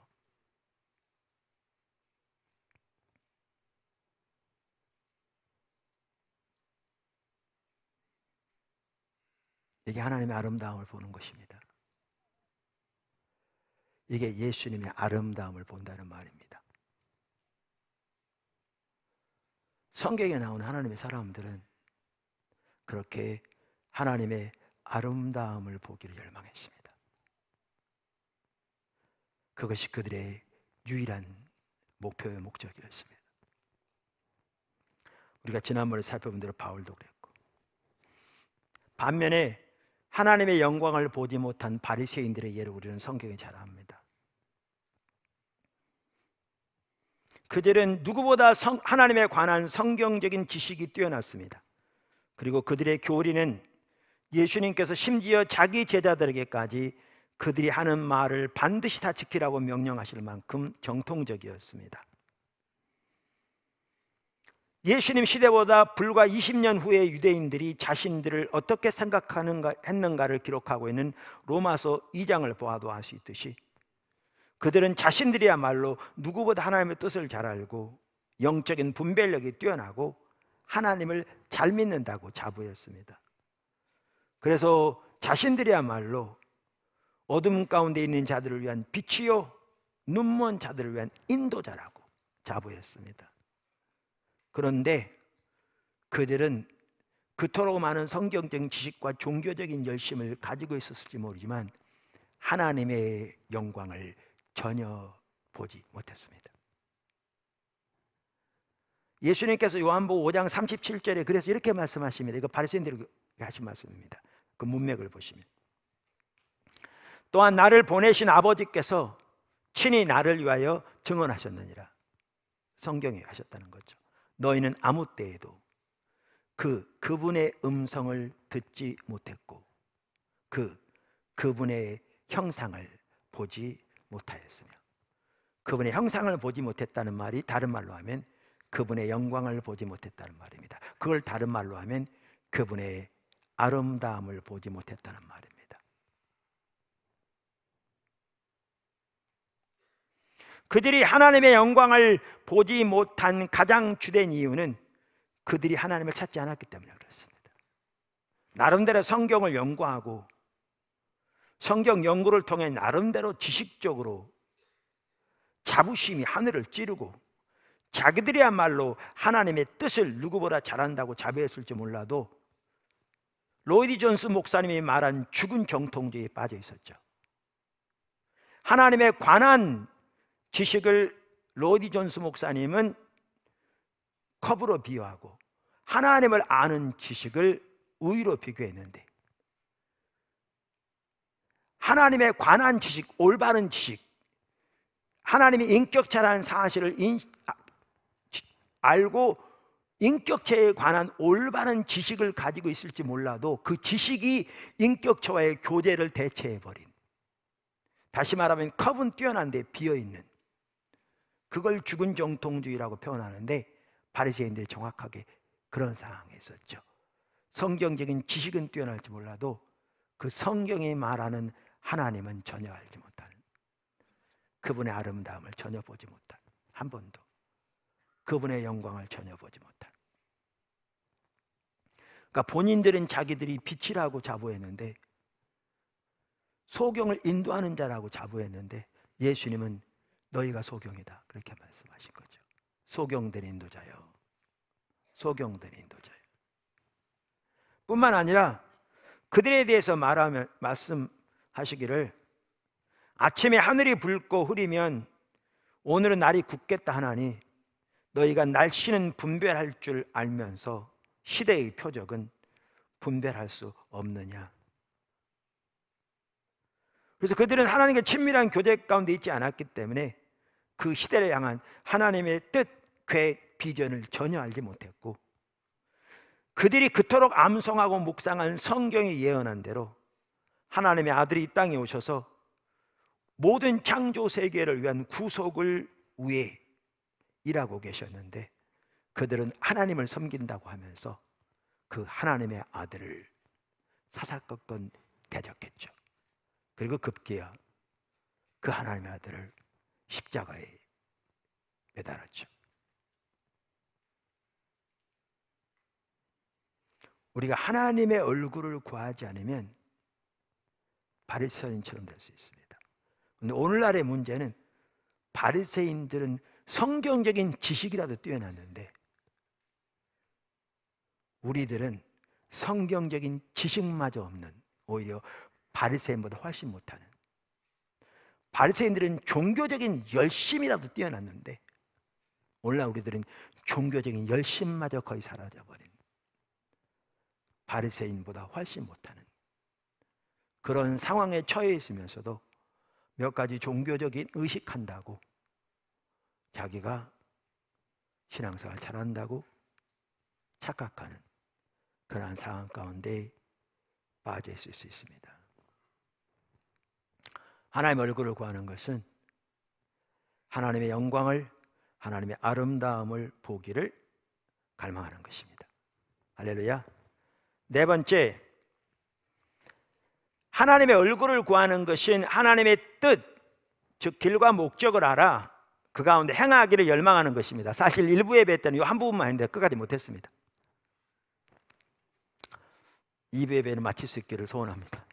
이게 하나님의 아름다움을 보는 것입니다. 이게 예수님의 아름다움을 본다는 말입니다. 성경에 나온 하나님의 사람들은 그렇게 하나님의 아름다움을 보기를 열망했습니다. 그것이 그들의 유일한 목표의 목적이었습니다. 우리가 지난번에 살펴본 대로 바울도 그랬고, 반면에 하나님의 영광을 보지 못한 바리새인들의 예를 우리는 성경에 잘 압니다. 그들은 누구보다 하나님에 관한 성경적인 지식이 뛰어났습니다. 그리고 그들의 교리는 예수님께서 심지어 자기 제자들에게까지 그들이 하는 말을 반드시 다 지키라고 명령하실 만큼 정통적이었습니다. 예수님 시대보다 불과 20년 후에 유대인들이 자신들을 어떻게 생각했는가를 기록하고 있는 로마서 2장을 보아도 알 수 있듯이 그들은 자신들이야말로 누구보다 하나님의 뜻을 잘 알고 영적인 분별력이 뛰어나고 하나님을 잘 믿는다고 자부했습니다. 그래서 자신들이야말로 어둠 가운데 있는 자들을 위한 빛이요 눈먼 자들을 위한 인도자라고 자부했습니다. 그런데 그들은 그토록 많은 성경적인 지식과 종교적인 열심을 가지고 있었을지 모르지만 하나님의 영광을 전혀 보지 못했습니다. 예수님께서 요한복음 5장 37절에 그래서 이렇게 말씀하십니다. 이거 바리새인들이 하신 말씀입니다. 그 문맥을 보시면, 또한 나를 보내신 아버지께서 친히 나를 위하여 증언하셨느니라. 성경에 하셨다는 거죠. 너희는 아무 때에도 그분의 음성을 듣지 못했고 그분의 형상을 보지 못하였으며, 그분의 형상을 보지 못했다는 말이 다른 말로 하면 그분의 영광을 보지 못했다는 말입니다. 그걸 다른 말로 하면 그분의 아름다움을 보지 못했다는 말입니다. 그들이 하나님의 영광을 보지 못한 가장 주된 이유는 그들이 하나님을 찾지 않았기 때문에 그렇습니다. 나름대로 성경을 연구하고 성경 연구를 통해 나름대로 지식적으로 자부심이 하늘을 찌르고 자기들이야말로 하나님의 뜻을 누구보다 잘한다고 자부했을지 몰라도 로이드 존스 목사님이 말한 죽은 정통주의에 빠져 있었죠. 하나님에 관한 지식을 로이드 존스 목사님은 컵으로 비유하고 하나님을 아는 지식을 우유로 비교했는데, 하나님에 관한 지식, 올바른 지식, 하나님의 인격체라는 사실을 알고 인격체에 관한 올바른 지식을 가지고 있을지 몰라도 그 지식이 인격체와의 교제를 대체해버린, 다시 말하면 컵은 뛰어난데 비어있는, 그걸 죽은 정통주의라고 표현하는데 바리새인들이 정확하게 그런 상황에 있었죠. 성경적인 지식은 뛰어날지 몰라도 그 성경이 말하는 하나님은 전혀 알지 못하는, 그분의 아름다움을 전혀 보지 못한, 한 번도 그분의 영광을 전혀 보지 못한, 그러니까 본인들은 자기들이 빛이라고 자부했는데, 소경을 인도하는 자라고 자부했는데 예수님은 너희가 소경이다 그렇게 말씀하신 거죠. 소경된 인도자요, 소경된 인도자요. 뿐만 아니라 그들에 대해서 말씀하시기를 아침에 하늘이 붉고 흐리면 오늘은 날이 굳겠다 하나니 너희가 날씨는 분별할 줄 알면서 시대의 표적은 분별할 수 없느냐? 그래서 그들은 하나님과 친밀한 교제 가운데 있지 않았기 때문에 그 시대를 향한 하나님의 뜻, 계획, 비전을 전혀 알지 못했고, 그들이 그토록 암송하고 묵상한 성경이 예언한 대로 하나님의 아들이 이 땅에 오셔서 모든 창조 세계를 위한 구속을 위해 일하고 계셨는데, 그들은 하나님을 섬긴다고 하면서 그 하나님의 아들을 사사건건 대적했죠. 그리고 급기야 그 하나님의 아들을 십자가에 매달았죠. 우리가 하나님의 얼굴을 구하지 않으면 바리새인처럼 될 수 있습니다. 그런데 오늘날의 문제는 바리새인들은 성경적인 지식이라도 뛰어났는데 우리들은 성경적인 지식마저 없는, 오히려 바리새인보다 훨씬 못하는, 바리새인들은 종교적인 열심이라도 뛰어났는데 오늘날 우리들은 종교적인 열심마저 거의 사라져버린, 바리새인보다 훨씬 못하는 그런 상황에 처해 있으면서도 몇 가지 종교적인 의식한다고 자기가 신앙생활 잘한다고 착각하는 그러한 상황 가운데 빠져 있을 수 있습니다. 하나님의 얼굴을 구하는 것은 하나님의 영광을, 하나님의 아름다움을 보기를 갈망하는 것입니다. 할렐루야. 네 번째, 하나님의 얼굴을 구하는 것은 하나님의 뜻, 즉 길과 목적을 알아 그 가운데 행하기를 열망하는 것입니다. 사실 일부 예배 때는 이 한 부분만 했는데 끝까지 못했습니다. 2부 예배는 마칠 수 있기를 소원합니다.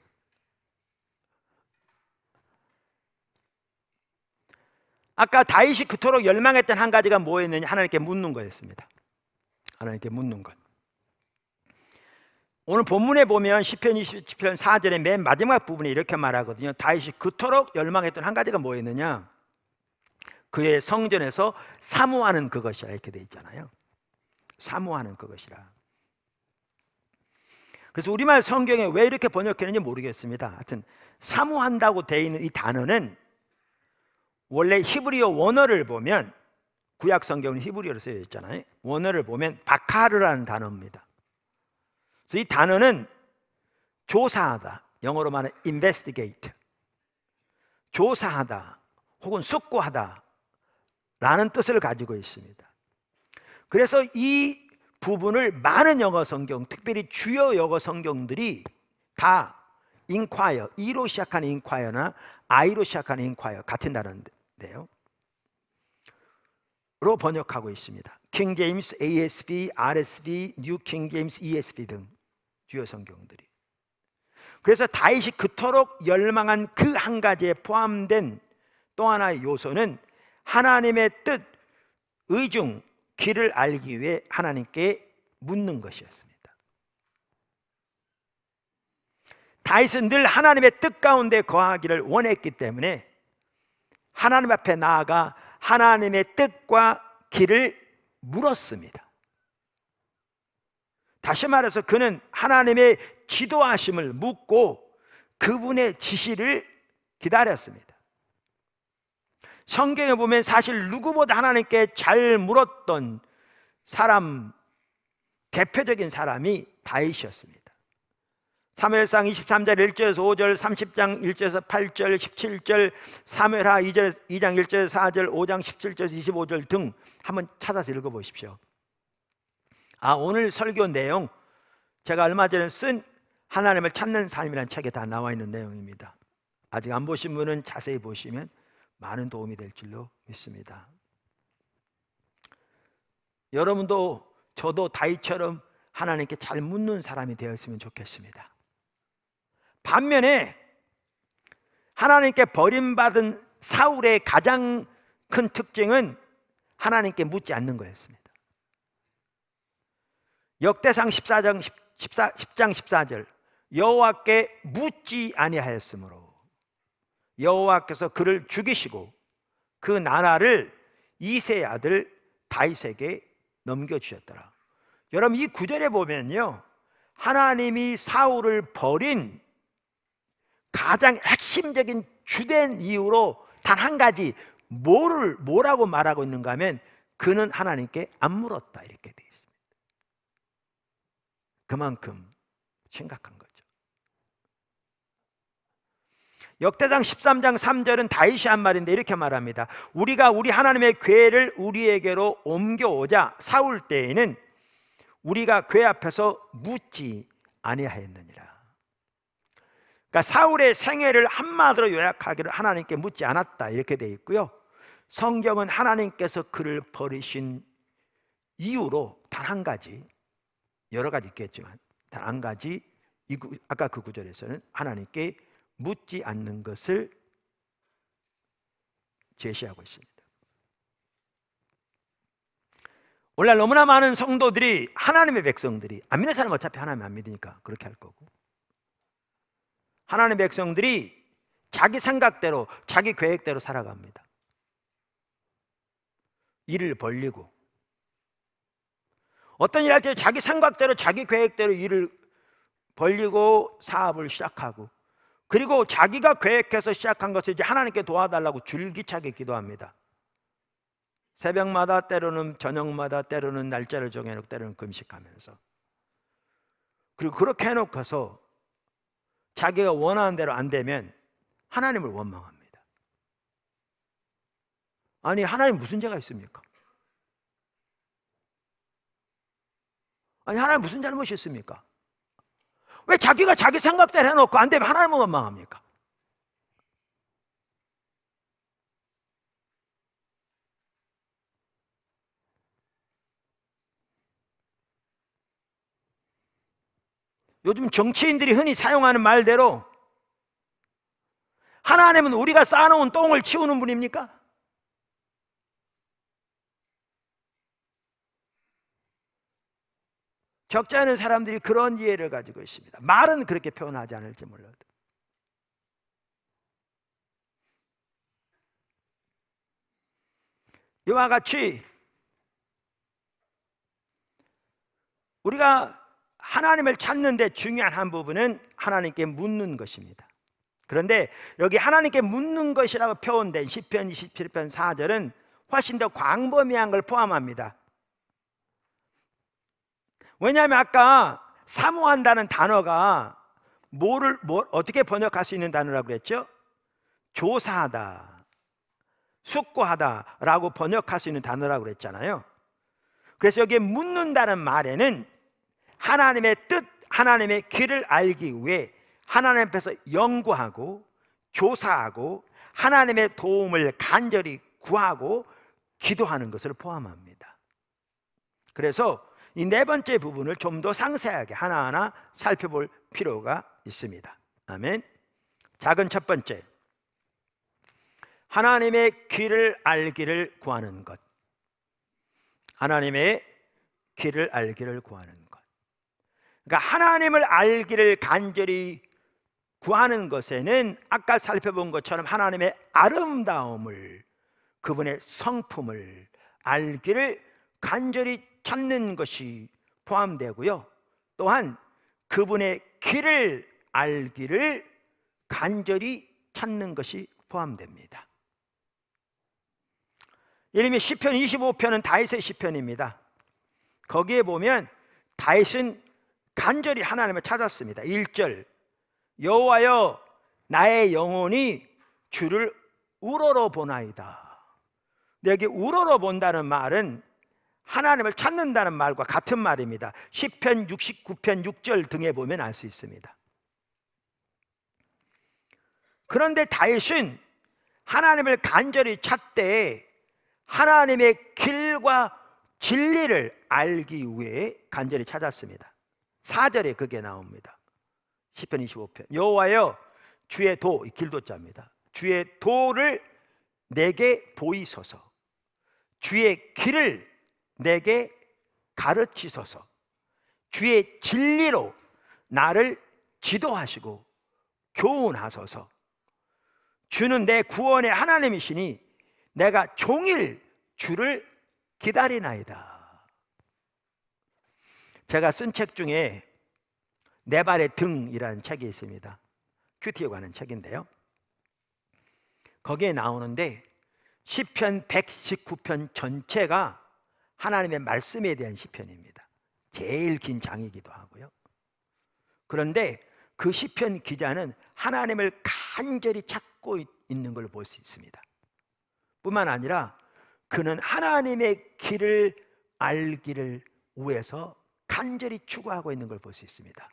아까 다윗이 그토록 열망했던 한 가지가 뭐였느냐? 하나님께 묻는 거였습니다. 하나님께 묻는 것. 오늘 본문에 보면 시편 27편 4절의 맨 마지막 부분에 이렇게 말하거든요. 다윗이 그토록 열망했던 한 가지가 뭐였느냐? 그의 성전에서 사모하는 그것이라 이렇게 돼 있잖아요. 사모하는 그것이라. 그래서 우리말 성경에 왜 이렇게 번역했는지 모르겠습니다. 하여튼 사모한다고 되어 있는 이 단어는 원래 히브리어 원어를 보면, 구약 성경은 히브리어로 쓰여 있잖아요. 원어를 보면 바카르라는 단어입니다. 그래서 이 단어는 조사하다, 영어로 말하는 investigate, 조사하다 혹은 숙고하다 라는 뜻을 가지고 있습니다. 그래서 이 부분을 많은 영어 성경, 특별히 주요 영어 성경들이 다 inquire, E로 시작하는 inquire나 I로 시작하는 inquire, 같은 단어인데요, 로 번역하고 있습니다. 킹 제임스, ASB, RSV, 뉴 킹 제임스, ESV 등 주요 성경들이. 그래서 다윗이 그토록 열망한 그 한 가지에 포함된 또 하나의 요소는 하나님의 뜻, 의중, 길을 알기 위해 하나님께 묻는 것이었습니다. 다윗은 늘 하나님의 뜻 가운데 거하기를 원했기 때문에 하나님 앞에 나아가 하나님의 뜻과 길을 물었습니다. 다시 말해서 그는 하나님의 지도하심을 묻고 그분의 지시를 기다렸습니다. 성경에 보면 사실 누구보다 하나님께 잘 물었던 사람, 대표적인 사람이 다윗이었습니다. 사무엘상 23장 1절에서 5절, 30장 1절에서 8절, 17절, 사무엘하 2장 1절에서 4절, 5장 17절에서 25절 등 한번 찾아서 읽어보십시오. 오늘 설교 내용 제가 얼마 전에 쓴 하나님을 찾는 삶이라는 책에 다 나와 있는 내용입니다. 아직 안 보신 분은 자세히 보시면 많은 도움이 될 줄로 믿습니다. 여러분도 저도 다윗처럼 하나님께 잘 묻는 사람이 되었으면 좋겠습니다. 반면에 하나님께 버림받은 사울의 가장 큰 특징은 하나님께 묻지 않는 거였습니다. 역대상 10장 14절, 여호와께 묻지 아니하였으므로 여호와께서 그를 죽이시고 그 나라를 이새의 아들 다윗에게 넘겨주셨더라. 여러분, 이 구절에 보면요, 하나님이 사울을 버린 가장 핵심적인 주된 이유로 단 한 가지, 뭐라고 말하고 있는가 하면 그는 하나님께 안 물었다, 이렇게 되어 있습니다. 그만큼 심각한 거죠. 역대상 13장 3절은 다윗이 한 말인데 이렇게 말합니다. 우리가 우리 하나님의 궤를 우리에게로 옮겨오자 사울 때에는 우리가 궤 앞에서 묻지 아니하였느니라. 그러니까 사울의 생애를 한마디로 요약하기를 하나님께 묻지 않았다, 이렇게 되어 있고요. 성경은 하나님께서 그를 버리신 이유로 단 한 가지, 여러 가지 있겠지만 단 한 가지, 아까 그 구절에서는 하나님께 묻지 않는 것을 제시하고 있습니다. 오늘날 너무나 많은 성도들이, 하나님의 백성들이, 안 믿는 사람은 어차피 하나님 안 믿으니까 그렇게 할 거고, 하나님의 백성들이 자기 생각대로 자기 계획대로 살아갑니다. 일을 벌리고, 어떤 일 할 때 자기 생각대로 자기 계획대로 일을 벌리고 사업을 시작하고, 그리고 자기가 계획해서 시작한 것을 이제 하나님께 도와달라고 줄기차게 기도합니다. 새벽마다, 때로는 저녁마다, 때로는 날짜를 정해놓고 때로는 금식하면서, 그리고 그렇게 해놓고서 자기가 원하는 대로 안 되면 하나님을 원망합니다. 아니, 하나님 무슨 죄가 있습니까? 아니, 하나님 무슨 잘못이 있습니까? 왜 자기가 자기 생각대로 해놓고 안 되면 하나님을 원망합니까? 요즘 정치인들이 흔히 사용하는 말대로 하나님은 우리가 쌓아놓은 똥을 치우는 분입니까? 적지 않은 사람들이 그런 이해를 가지고 있습니다. 말은 그렇게 표현하지 않을지 몰라도. 이와 같이 우리가 하나님을 찾는 데 중요한 한 부분은 하나님께 묻는 것입니다. 그런데 여기 하나님께 묻는 것이라고 표현된 시편 27편 4절은 훨씬 더 광범위한 걸 포함합니다. 왜냐하면 아까 사모한다는 단어가 뭘 어떻게 번역할 수 있는 단어라고 그랬죠? 조사하다, 숙고하다 라고 번역할 수 있는 단어라고 그랬잖아요. 그래서 여기에 묻는다는 말에는 하나님의 뜻, 하나님의 길을 알기 위해 하나님 앞에서 연구하고 조사하고 하나님의 도움을 간절히 구하고 기도하는 것을 포함합니다. 그래서 이 네 번째 부분을 좀 더 상세하게 하나하나 살펴볼 필요가 있습니다. 아멘. 작은 첫 번째, 하나님의 길을 알기를 구하는 것. 하나님의 길을 알기를 구하는 것. 그러니까 하나님을 알기를 간절히 구하는 것에는 아까 살펴본 것처럼 하나님의 아름다움을, 그분의 성품을 알기를 간절히 찾는 것이 포함되고요. 또한 그분의 길을 알기를 간절히 찾는 것이 포함됩니다. 예를 들면 시편 25편은 다윗의 시편입니다. 거기에 보면 다윗은 간절히 하나님을 찾았습니다. 1절, 여호와여 나의 영혼이 주를 우러러 보나이다. 여기 우러러 본다는 말은 하나님을 찾는다는 말과 같은 말입니다. 시편 69편 6절 등에 보면 알 수 있습니다. 그런데 다윗은 하나님을 간절히 찾되 하나님의 길과 진리를 알기 위해 간절히 찾았습니다. 4절에 그게 나옵니다. 시편 25편, 여호와여 주의 도, 길도자입니다. 주의 도를 내게 보이소서, 주의 길을 내게 가르치소서, 주의 진리로 나를 지도하시고 교훈하소서. 주는 내 구원의 하나님이시니 내가 종일 주를 기다리나이다. 제가 쓴 책 중에 내 발의 등이라는 책이 있습니다. 큐티에 관한 책인데요. 거기에 나오는데 시편 119편 전체가 하나님의 말씀에 대한 시편입니다. 제일 긴 장이기도 하고요. 그런데 그 시편 기자는 하나님을 간절히 찾고 있는 걸 볼 수 있습니다. 뿐만 아니라 그는 하나님의 길을 알기를 위해서 간절히 추구하고 있는 걸 볼 수 있습니다.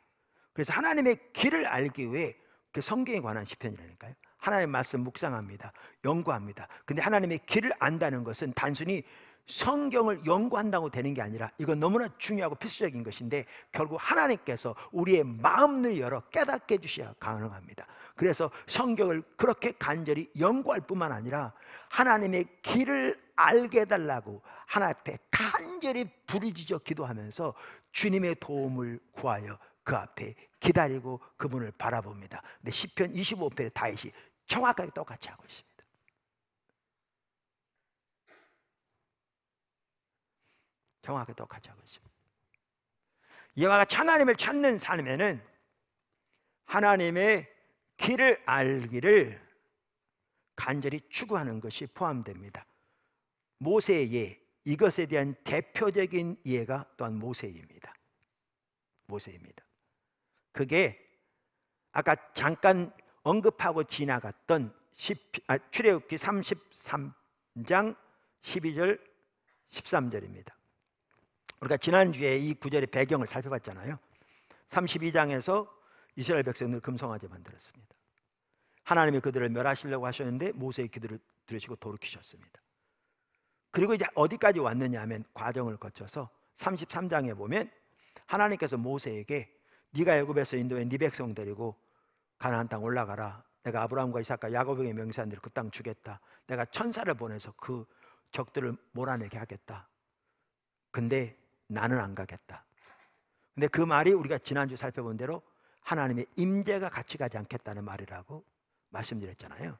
그래서 하나님의 길을 알기 위해 그 성경에 관한 시편이라니까요. 하나님의 말씀 묵상합니다. 연구합니다. 근데 하나님의 길을 안다는 것은 단순히 성경을 연구한다고 되는 게 아니라 이건 너무나 중요하고 필수적인 것인데 결국 하나님께서 우리의 마음을 열어 깨닫게 해주셔야 가능합니다. 그래서 성경을 그렇게 간절히 연구할 뿐만 아니라 하나님의 길을 알게 해달라고 하나님 앞에 간절히 부르짖어 기도하면서 주님의 도움을 구하여 그 앞에 기다리고 그분을 바라봅니다. 근데 시편 25편의 다윗이 정확하게 똑같이 하고 있습니다. 정확하게 똑같이 하고 있습니다. 이와 같이 하나님을 찾는 삶에는 하나님의 길을 알기를 간절히 추구하는 것이 포함됩니다. 모세의 예, 이것에 대한 대표적인 예가 또한 모세입니다. 모세입니다. 그게 아까 잠깐 언급하고 지나갔던 출애굽기 33장 12절 13절입니다. 우리가 지난주에 이 구절의 배경을 살펴봤잖아요. 32장에서 이스라엘 백성들 금송아지 만들었습니다. 하나님이 그들을 멸하시려고 하셨는데 모세의 기도를 들으시고 돌이키셨습니다. 그리고 이제 어디까지 왔느냐 하면 과정을 거쳐서 33장에 보면 하나님께서 모세에게 네가 애굽에서 인도해 네 백성 데리고 가나안 땅 올라가라. 내가 아브라함과 이삭과 야곱에게 명세한 대로 그 땅 주겠다. 내가 천사를 보내서 그 적들을 몰아내게 하겠다. 근데 나는 안 가겠다. 근데 그 말이 우리가 지난주 살펴본 대로 하나님의 임재가 같이 가지 않겠다는 말이라고 말씀드렸잖아요.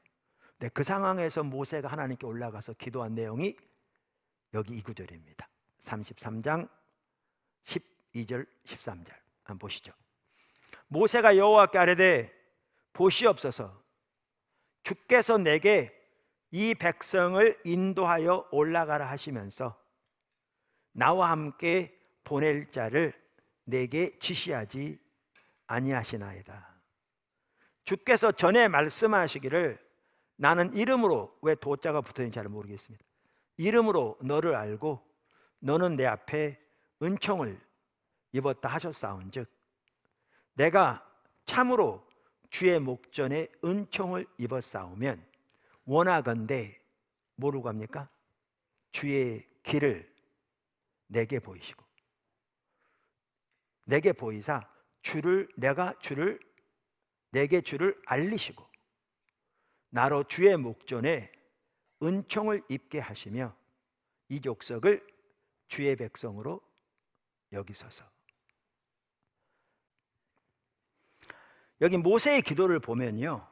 근데 그 상황에서 모세가 하나님께 올라가서 기도한 내용이 여기 이 구절입니다. 33장 12절 13절 한번 보시죠. 모세가 여호와께 아뢰되 보시옵소서 주께서 내게 이 백성을 인도하여 올라가라 하시면서 나와 함께 보낼 자를 내게 지시하지 아니하시나이다. 주께서 전에 말씀하시기를 나는 이름으로, 왜 도자가 붙어있는지 잘 모르겠습니다. 이름으로 너를 알고 너는 내 앞에 은총을 입었다 하셨사온즉 내가 참으로 주의 목전에 은총을 입었사오면 원하건대 뭐라고 합니까? 주의 길을 내게 보이시고 내게 보이사 내게 주를 알리시고 나로 주의 목전에 은총을 입게 하시며 이 족속을 주의 백성으로 여기소서. 여기 모세의 기도를 보면요,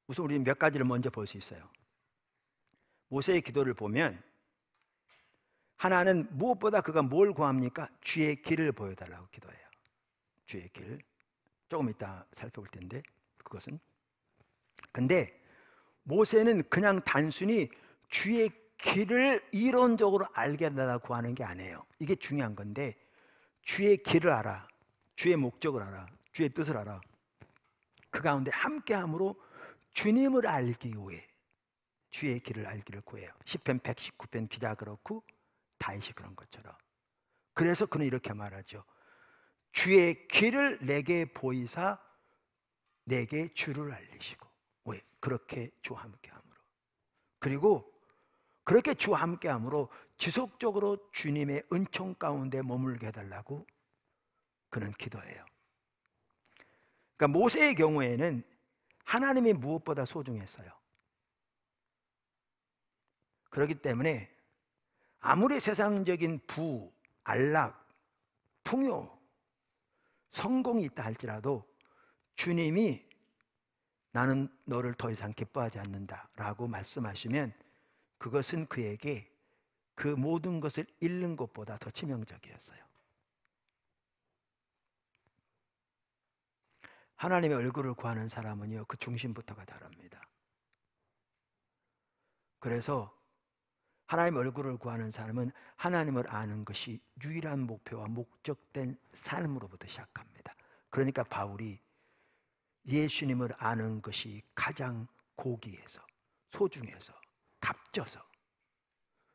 우선 우리 몇 가지를 먼저 볼 수 있어요. 모세의 기도를 보면 하나는 무엇보다 그가 뭘 구합니까? 주의 길을 보여달라고 기도해요. 주의 길. 조금 이따 살펴볼 텐데 그것은. 근데 모세는 그냥 단순히 주의 길을 이론적으로 알게 해달라고 구하는 게 아니에요. 이게 중요한 건데 주의 길을 알아, 주의 목적을 알아, 주의 뜻을 알아. 그 가운데 함께함으로 주님을 알기 위해 주의 길을 알기를 구해요. 시편 119편 기자 그렇고 다윗이 그런 것처럼. 그래서 그는 이렇게 말하죠. 주의 길을 내게 보이사 내게 주를 알리시고. 왜? 그렇게 주와 함께함으로. 그리고 그렇게 주와 함께함으로 지속적으로 주님의 은총 가운데 머물게 해달라고 그는 기도해요. 그러니까 모세의 경우에는 하나님이 무엇보다 소중했어요. 그렇기 때문에 아무리 세상적인 부, 안락, 풍요, 성공이 있다 할지라도 주님이 나는 너를 더 이상 기뻐하지 않는다 라고 말씀하시면 그것은 그에게 그 모든 것을 잃는 것보다 더 치명적이었어요. 하나님의 얼굴을 구하는 사람은요, 그 중심부터가 다릅니다. 그래서 하나님의 얼굴을 구하는 사람은 하나님을 아는 것이 유일한 목표와 목적된 삶으로부터 시작합니다. 그러니까 바울이 예수님을 아는 것이 가장 고귀해서, 소중해서, 값져서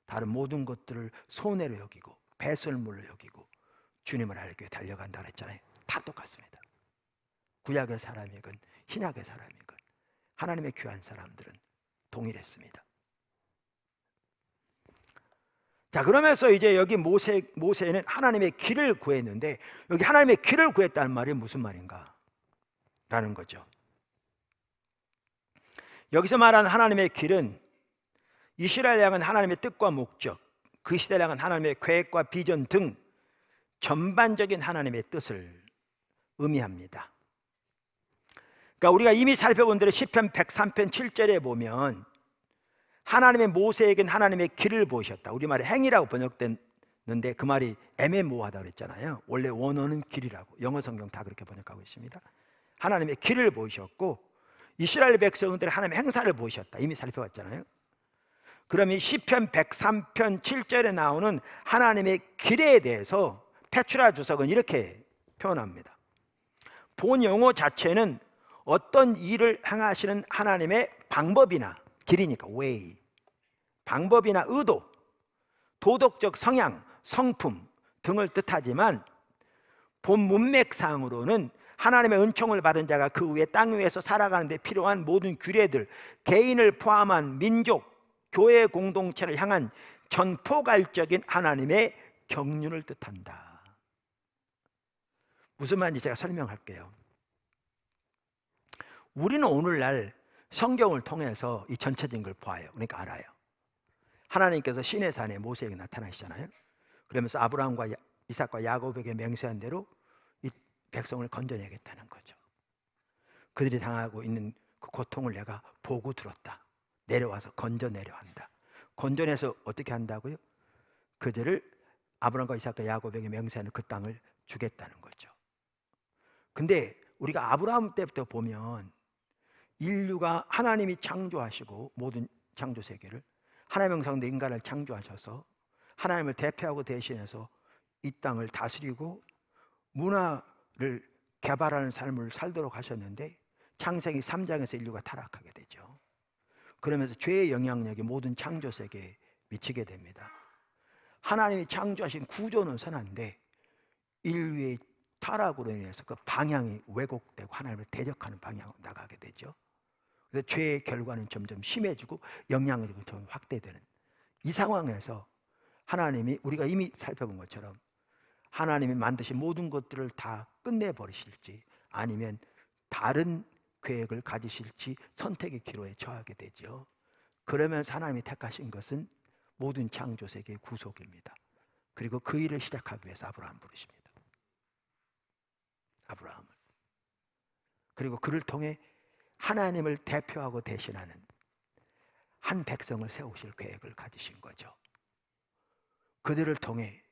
다른 모든 것들을 손해로 여기고 배설물로 여기고 주님을 알기 위해 달려간다 그랬잖아요. 다 똑같습니다. 구약의 사람이건 신약의 사람이건 하나님의 귀한 사람들은 동일했습니다. 자, 그러면서 이제 여기 모세는 하나님의 길을 구했는데, 여기 하나님의 길을 구했다는 말이 무슨 말인가? 라는 거죠. 여기서 말하는 하나님의 길은 이스라엘 향한 하나님의 뜻과 목적, 그 시대를 향한 하나님의 계획과 비전 등 전반적인 하나님의 뜻을 의미합니다. 그러니까 우리가 이미 살펴본 대로 시편 103편 7절에 보면 하나님의 모세에겐 하나님의 길을 보이셨다. 우리말에 행이라고 번역됐는데 그 말이 애매모호하다 그랬잖아요. 원래 원어는 길이라고, 영어 성경 다 그렇게 번역하고 있습니다. 하나님의 길을 보이셨고 이스라엘 백성들의 하나님의 행사를 보이셨다. 이미 살펴봤잖아요. 그럼 이 시편 103편 7절에 나오는 하나님의 길에 대해서 페추라 주석은 이렇게 표현합니다. 본 용어 자체는 어떤 일을 행하시는 하나님의 방법이나, 길이니까 way, 방법이나 의도, 도덕적 성향, 성품 등을 뜻하지만 본 문맥상으로는 하나님의 은총을 받은 자가 그 후에 땅 위에서 살아가는 데 필요한 모든 규례들, 개인을 포함한 민족, 교회 공동체를 향한 전포갈적인 하나님의 경륜을 뜻한다. 무슨 말인지 제가 설명할게요. 우리는 오늘날 성경을 통해서 이 전체적인 걸 봐요. 그러니까 알아요. 하나님께서 시내산에 모세에게 나타나시잖아요. 그러면서 아브라함과 이삭과 야곱에게 맹세한 대로 이 백성을 건져내겠다는 거죠. 그들이 당하고 있는 그 고통을 내가 보고 들었다. 내려와서 건져내려 한다. 건져내서 어떻게 한다고요? 그들을 아브라함과 이삭과 야곱에게 맹세하는 그 땅을 주겠다는 거죠. 근데 우리가 아브라함 때부터 보면 인류가 하나님이 창조하시고 모든 창조 세계를 하나님의 형상대로 인간을 창조하셔서 하나님을 대표하고 대신해서 이 땅을 다스리고 문화를 개발하는 삶을 살도록 하셨는데 창세기 3장에서 인류가 타락하게 되죠. 그러면서 죄의 영향력이 모든 창조 세계에 미치게 됩니다. 하나님이 창조하신 구조는 선한데 인류의 타락으로 인해서 그 방향이 왜곡되고 하나님을 대적하는 방향으로 나가게 되죠. 그래서 죄의 결과는 점점 심해지고 영향력이 좀 확대되는 이 상황에서 하나님이, 우리가 이미 살펴본 것처럼 하나님이 만드신 모든 것들을 다 끝내버리실지 아니면 다른 계획을 가지실지 선택의 기로에 처하게 되죠. 그러면서 하나님이 택하신 것은 모든 창조 세계의 구속입니다. 그리고 그 일을 시작하기 위해서 아브라함 부르십니다. 아브라함을. 그리고 그를 통해 하나님을 대표하고 대신하는 한 백성을 세우실 계획을 가지신 거죠. 그들을 통해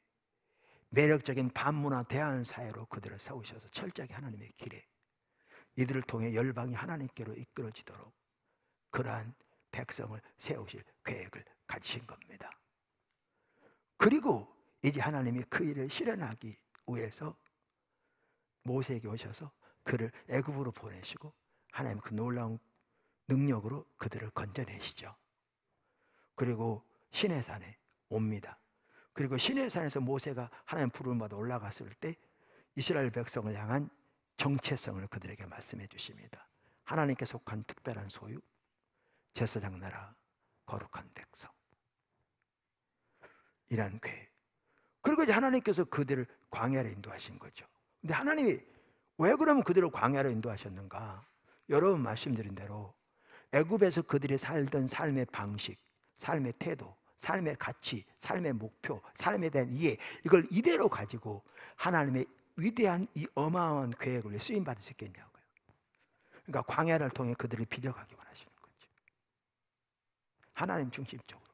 매력적인 반문화 대한 사회로 그들을 세우셔서 철저하게 하나님의 길에 이들을 통해 열방이 하나님께로 이끌어지도록 그러한 백성을 세우실 계획을 가지신 겁니다. 그리고 이제 하나님이 그 일을 실현하기 위해서 모세에게 오셔서 그를 애굽으로 보내시고 하나님 그 놀라운 능력으로 그들을 건져내시죠. 그리고 시내산에 옵니다. 그리고 시내산에서 모세가 하나님 부름을 받아 올라갔을 때 이스라엘 백성을 향한 정체성을 그들에게 말씀해 주십니다. 하나님께 속한 특별한 소유, 제사장 나라, 거룩한 백성, 이란 계획. 그리고 이제 하나님께서 그들을 광야로 인도하신 거죠. 근데 하나님이 왜 그러면 그들을 광야로 인도하셨는가? 여러분 말씀드린 대로 애굽에서 그들이 살던 삶의 방식, 삶의 태도, 삶의 가치, 삶의 목표, 삶에 대한 이해, 이걸 이대로 가지고 하나님의 위대한 이 어마어마한 계획을 왜 쓰임 받을 수 있겠냐고요. 그러니까 광야를 통해 그들을 빚어가기 원하시는 거죠. 하나님 중심적으로.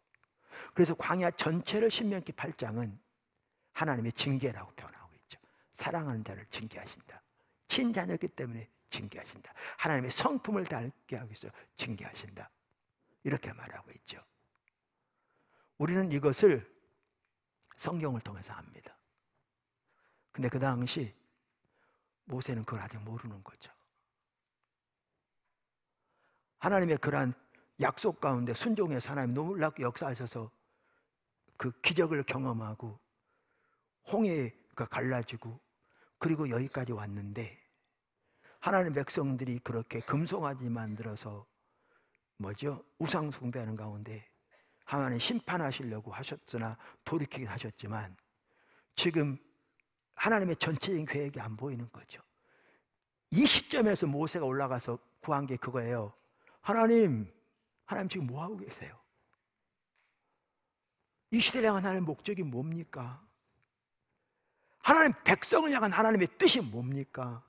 그래서 광야 전체를 신명기 8장은 하나님의 징계라고 표현하고 있죠. 사랑하는 자를 징계하신다. 친자녀이기 때문에 징계하신다. 하나님의 성품을 닮게 하기 위해서 징계하신다. 이렇게 말하고 있죠. 우리는 이것을 성경을 통해서 압니다. 근데 그 당시 모세는 그걸 아직 모르는 거죠. 하나님의 그러한 약속 가운데 순종해서 하나님 놀랍게 역사하셔서 그 기적을 경험하고 홍해가 갈라지고 그리고 여기까지 왔는데, 하나님 백성들이 그렇게 금송아지 만들어서 우상 숭배하는 가운데 하나님 심판하시려고 하셨으나 돌이키긴 하셨지만, 지금 하나님의 전체적인 계획이 안 보이는 거죠. 이 시점에서 모세가 올라가서 구한 게 그거예요. 하나님 지금 뭐 하고 계세요? 이 시대를 향한 하나님의 목적이 뭡니까? 하나님 백성을 향한 하나님의 뜻이 뭡니까?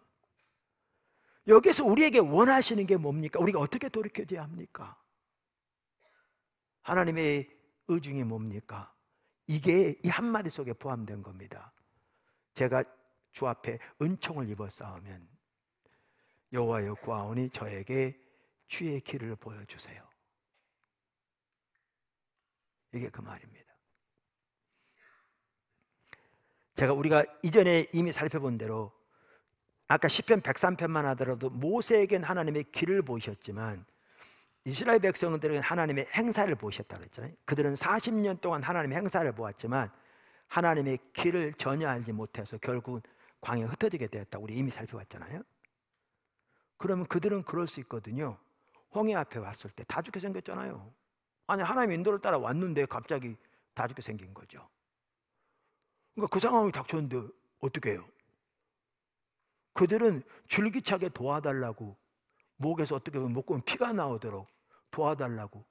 여기서 우리에게 원하시는 게 뭡니까? 우리가 어떻게 돌이켜져야 합니까? 하나님의 의중이 뭡니까? 이게 이 한마디 속에 포함된 겁니다. 제가 주 앞에 은총을 입었사오면 여호와여 구하오니 저에게 주의 길을 보여주세요. 이게 그 말입니다. 우리가 이전에 이미 살펴본 대로 아까 시편 103편만 하더라도 모세에겐 하나님의 길을 보이셨지만 이스라엘 백성들은 하나님의 행사를 보셨다고 했잖아요. 그들은 40년 동안 하나님의 행사를 보았지만 하나님의 길을 전혀 알지 못해서 결국은 광야에 흩어지게 되었다고 우리 이미 살펴봤잖아요. 그러면 그들은 그럴 수 있거든요. 홍해 앞에 왔을 때 다 죽게 생겼잖아요. 아니, 하나님의 인도를 따라 왔는데 갑자기 다 죽게 생긴 거죠. 그러니까 그 상황이 닥쳤는데 어떻게 해요? 그들은 줄기차게 도와달라고, 목에서 어떻게 보면 목구멍 피가 나오도록 도와달라고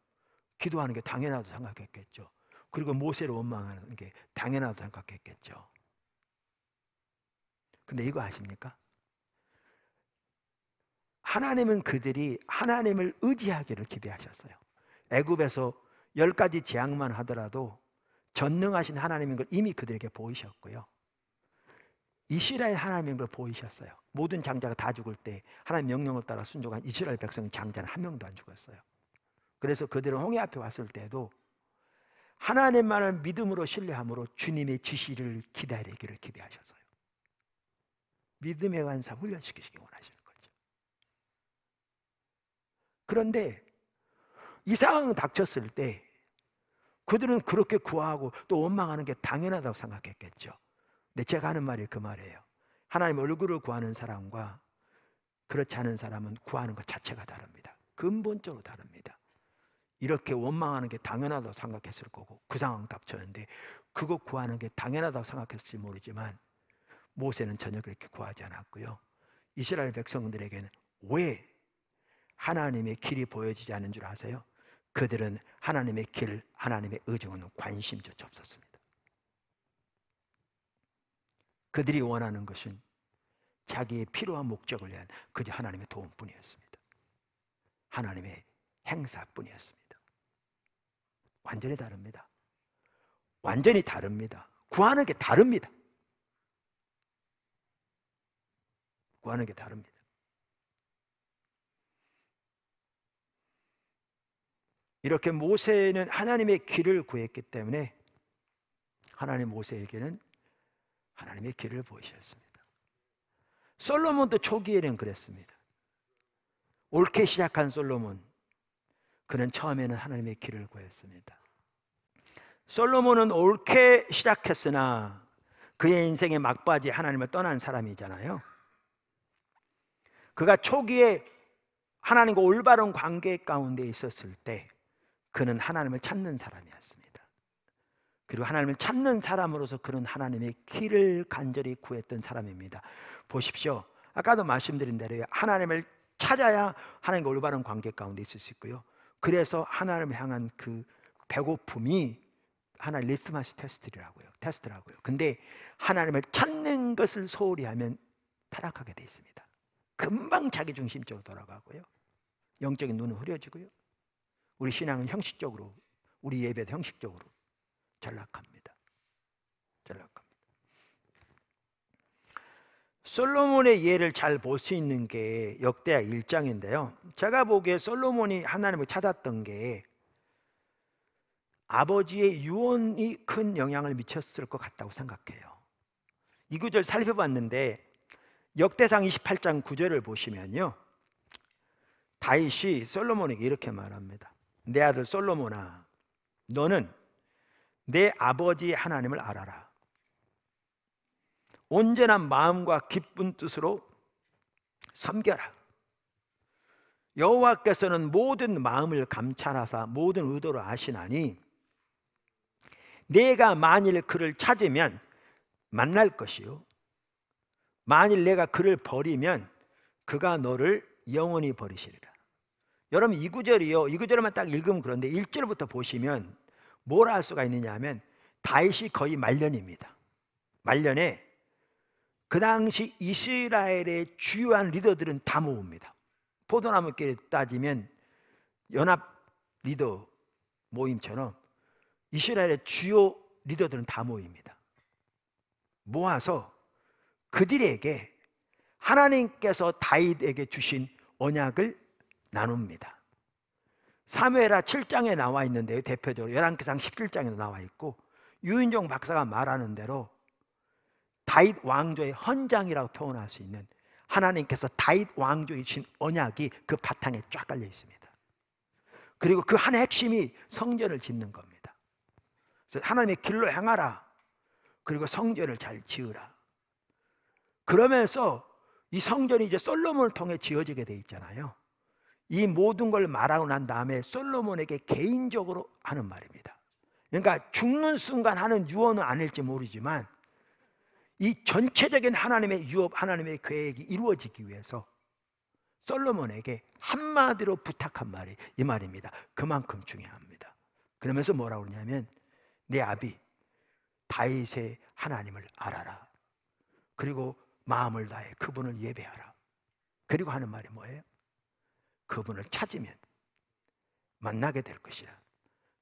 기도하는 게 당연하다고 생각했겠죠. 그리고 모세를 원망하는 게 당연하다고 생각했겠죠. 근데 이거 아십니까? 하나님은 그들이 하나님을 의지하기를 기대하셨어요. 애굽에서 10가지 재앙만 하더라도 전능하신 하나님인 걸 이미 그들에게 보이셨고요. 이스라엘 하나님인 걸 보이셨어요. 모든 장자가 다 죽을 때 하나님 명령을 따라 순종한 이스라엘 백성 장자는 한 명도 안 죽었어요. 그래서 그들은 홍해 앞에 왔을 때도 하나님만을 믿음으로 신뢰함으로 주님의 지시를 기다리기를 기대하셨어요. 믿음의 완성 훈련시키시기 원하시는 거죠. 그런데 이 상황이 닥쳤을 때 그들은 그렇게 구하고 또 원망하는 게 당연하다고 생각했겠죠. 근데 제가 하는 말이 그 말이에요. 하나님 얼굴을 구하는 사람과 그렇지 않은 사람은 구하는 것 자체가 다릅니다. 근본적으로 다릅니다. 이렇게 원망하는 게 당연하다고 생각했을 거고 그 상황 닥쳤는데 그거 구하는 게 당연하다고 생각했을지 모르지만 모세는 전혀 그렇게 구하지 않았고요. 이스라엘 백성들에게는 왜 하나님의 길이 보여지지 않는 줄 아세요? 그들은 하나님의 길, 하나님의 의중은 관심조차 없었습니다. 그들이 원하는 것은 자기의 필요한 목적을 위한 그저 하나님의 도움뿐이었습니다. 하나님의 행사뿐이었습니다. 완전히 다릅니다. 완전히 다릅니다. 구하는 게 다릅니다. 구하는 게 다릅니다. 이렇게 모세는 하나님의 길을 구했기 때문에 하나님 모세에게는 하나님의 길을 보이셨습니다. 솔로몬도 초기에는 그랬습니다. 옳게 시작한 솔로몬, 그는 처음에는 하나님의 길을 구했습니다. 솔로몬은 옳게 시작했으나 그의 인생의 막바지 하나님을 떠난 사람이잖아요. 그가 초기에 하나님과 올바른 관계 가운데 있었을 때 그는 하나님을 찾는 사람이었습니다. 그리고 하나님을 찾는 사람으로서 그는 하나님의 길을 간절히 구했던 사람입니다. 보십시오. 아까도 말씀드린 대로 하나님을 찾아야 하나님과 올바른 관계 가운데 있을 수 있고요. 그래서 하나님을 향한 그 배고픔이 하나의 리트머스 테스트라고요. 근데 하나님을 찾는 것을 소홀히 하면 타락하게 돼 있습니다. 금방 자기중심적으로 돌아가고요. 영적인 눈은 흐려지고요. 우리 신앙은 형식적으로, 우리 예배도 형식적으로 전락합니다. 솔로몬의 예를 잘 볼 수 있는 게 역대하 1장인데요. 제가 보기에 솔로몬이 하나님을 찾았던 게 아버지의 유언이 큰 영향을 미쳤을 것 같다고 생각해요. 이 구절 살펴봤는데 역대상 28장 9절을 보시면요, 다윗이 솔로몬에게 이렇게 말합니다. 내 아들 솔로몬아, 너는 내 아버지 하나님을 알아라. 온전한 마음과 기쁜 뜻으로 섬겨라. 여호와께서는 모든 마음을 감찰하사 모든 의도를 아시나니 내가 만일 그를 찾으면 만날 것이요, 만일 내가 그를 버리면 그가 너를 영원히 버리시리라. 여러분, 이 구절이요, 이 구절만 딱 읽으면 그런데 1절부터 보시면 뭘 알 수가 있느냐 하면 다윗이 거의 말년입니다. 말년에 그 당시 이스라엘의 주요한 리더들은 다 모읍니다. 포도나무끼리 따지면 연합 리더 모임처럼 이스라엘의 주요 리더들은 다 모입니다. 모아서 그들에게 하나님께서 다윗에게 주신 언약을 나눕니다. 사무엘하 7장에 나와 있는데요, 대표적으로 열왕기상 17장에도 나와 있고, 유인종 박사가 말하는 대로 다윗 왕조의 헌장이라고 표현할 수 있는 하나님께서 다윗 왕조에 주신 언약이 그 바탕에 쫙 깔려 있습니다. 그리고 그 한 핵심이 성전을 짓는 겁니다. 그래서 하나님의 길로 행하라, 그리고 성전을 잘 지으라. 그러면서 이 성전이 이제 솔로몬을 통해 지어지게 돼 있잖아요. 이 모든 걸 말하고 난 다음에 솔로몬에게 개인적으로 하는 말입니다. 그러니까 죽는 순간 하는 유언은 아닐지 모르지만 이 전체적인 하나님의 유업, 하나님의 계획이 이루어지기 위해서 솔로몬에게 한마디로 부탁한 말이 이 말입니다. 그만큼 중요합니다. 그러면서 뭐라고 그러냐면 내 아비 다윗의 하나님을 알아라. 그리고 마음을 다해 그분을 예배하라. 그리고 하는 말이 뭐예요? 그분을 찾으면 만나게 될 것이라.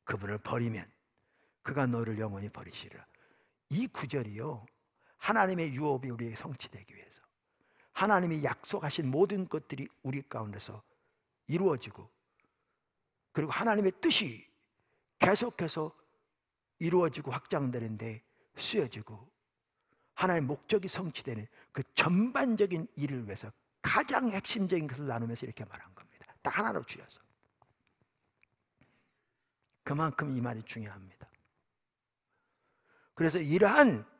그분을 버리면 그가 너를 영원히 버리시리라. 이 구절이요, 하나님의 유업이 우리에게 성취되기 위해서, 하나님이 약속하신 모든 것들이 우리 가운데서 이루어지고, 그리고 하나님의 뜻이 계속해서 이루어지고 확장되는데 쓰여지고 하나님의 목적이 성취되는 그 전반적인 일을 위해서 가장 핵심적인 것을 나누면서 이렇게 말한 겁니다. 딱 하나로 줄여서. 그만큼 이 말이 중요합니다. 그래서 이러한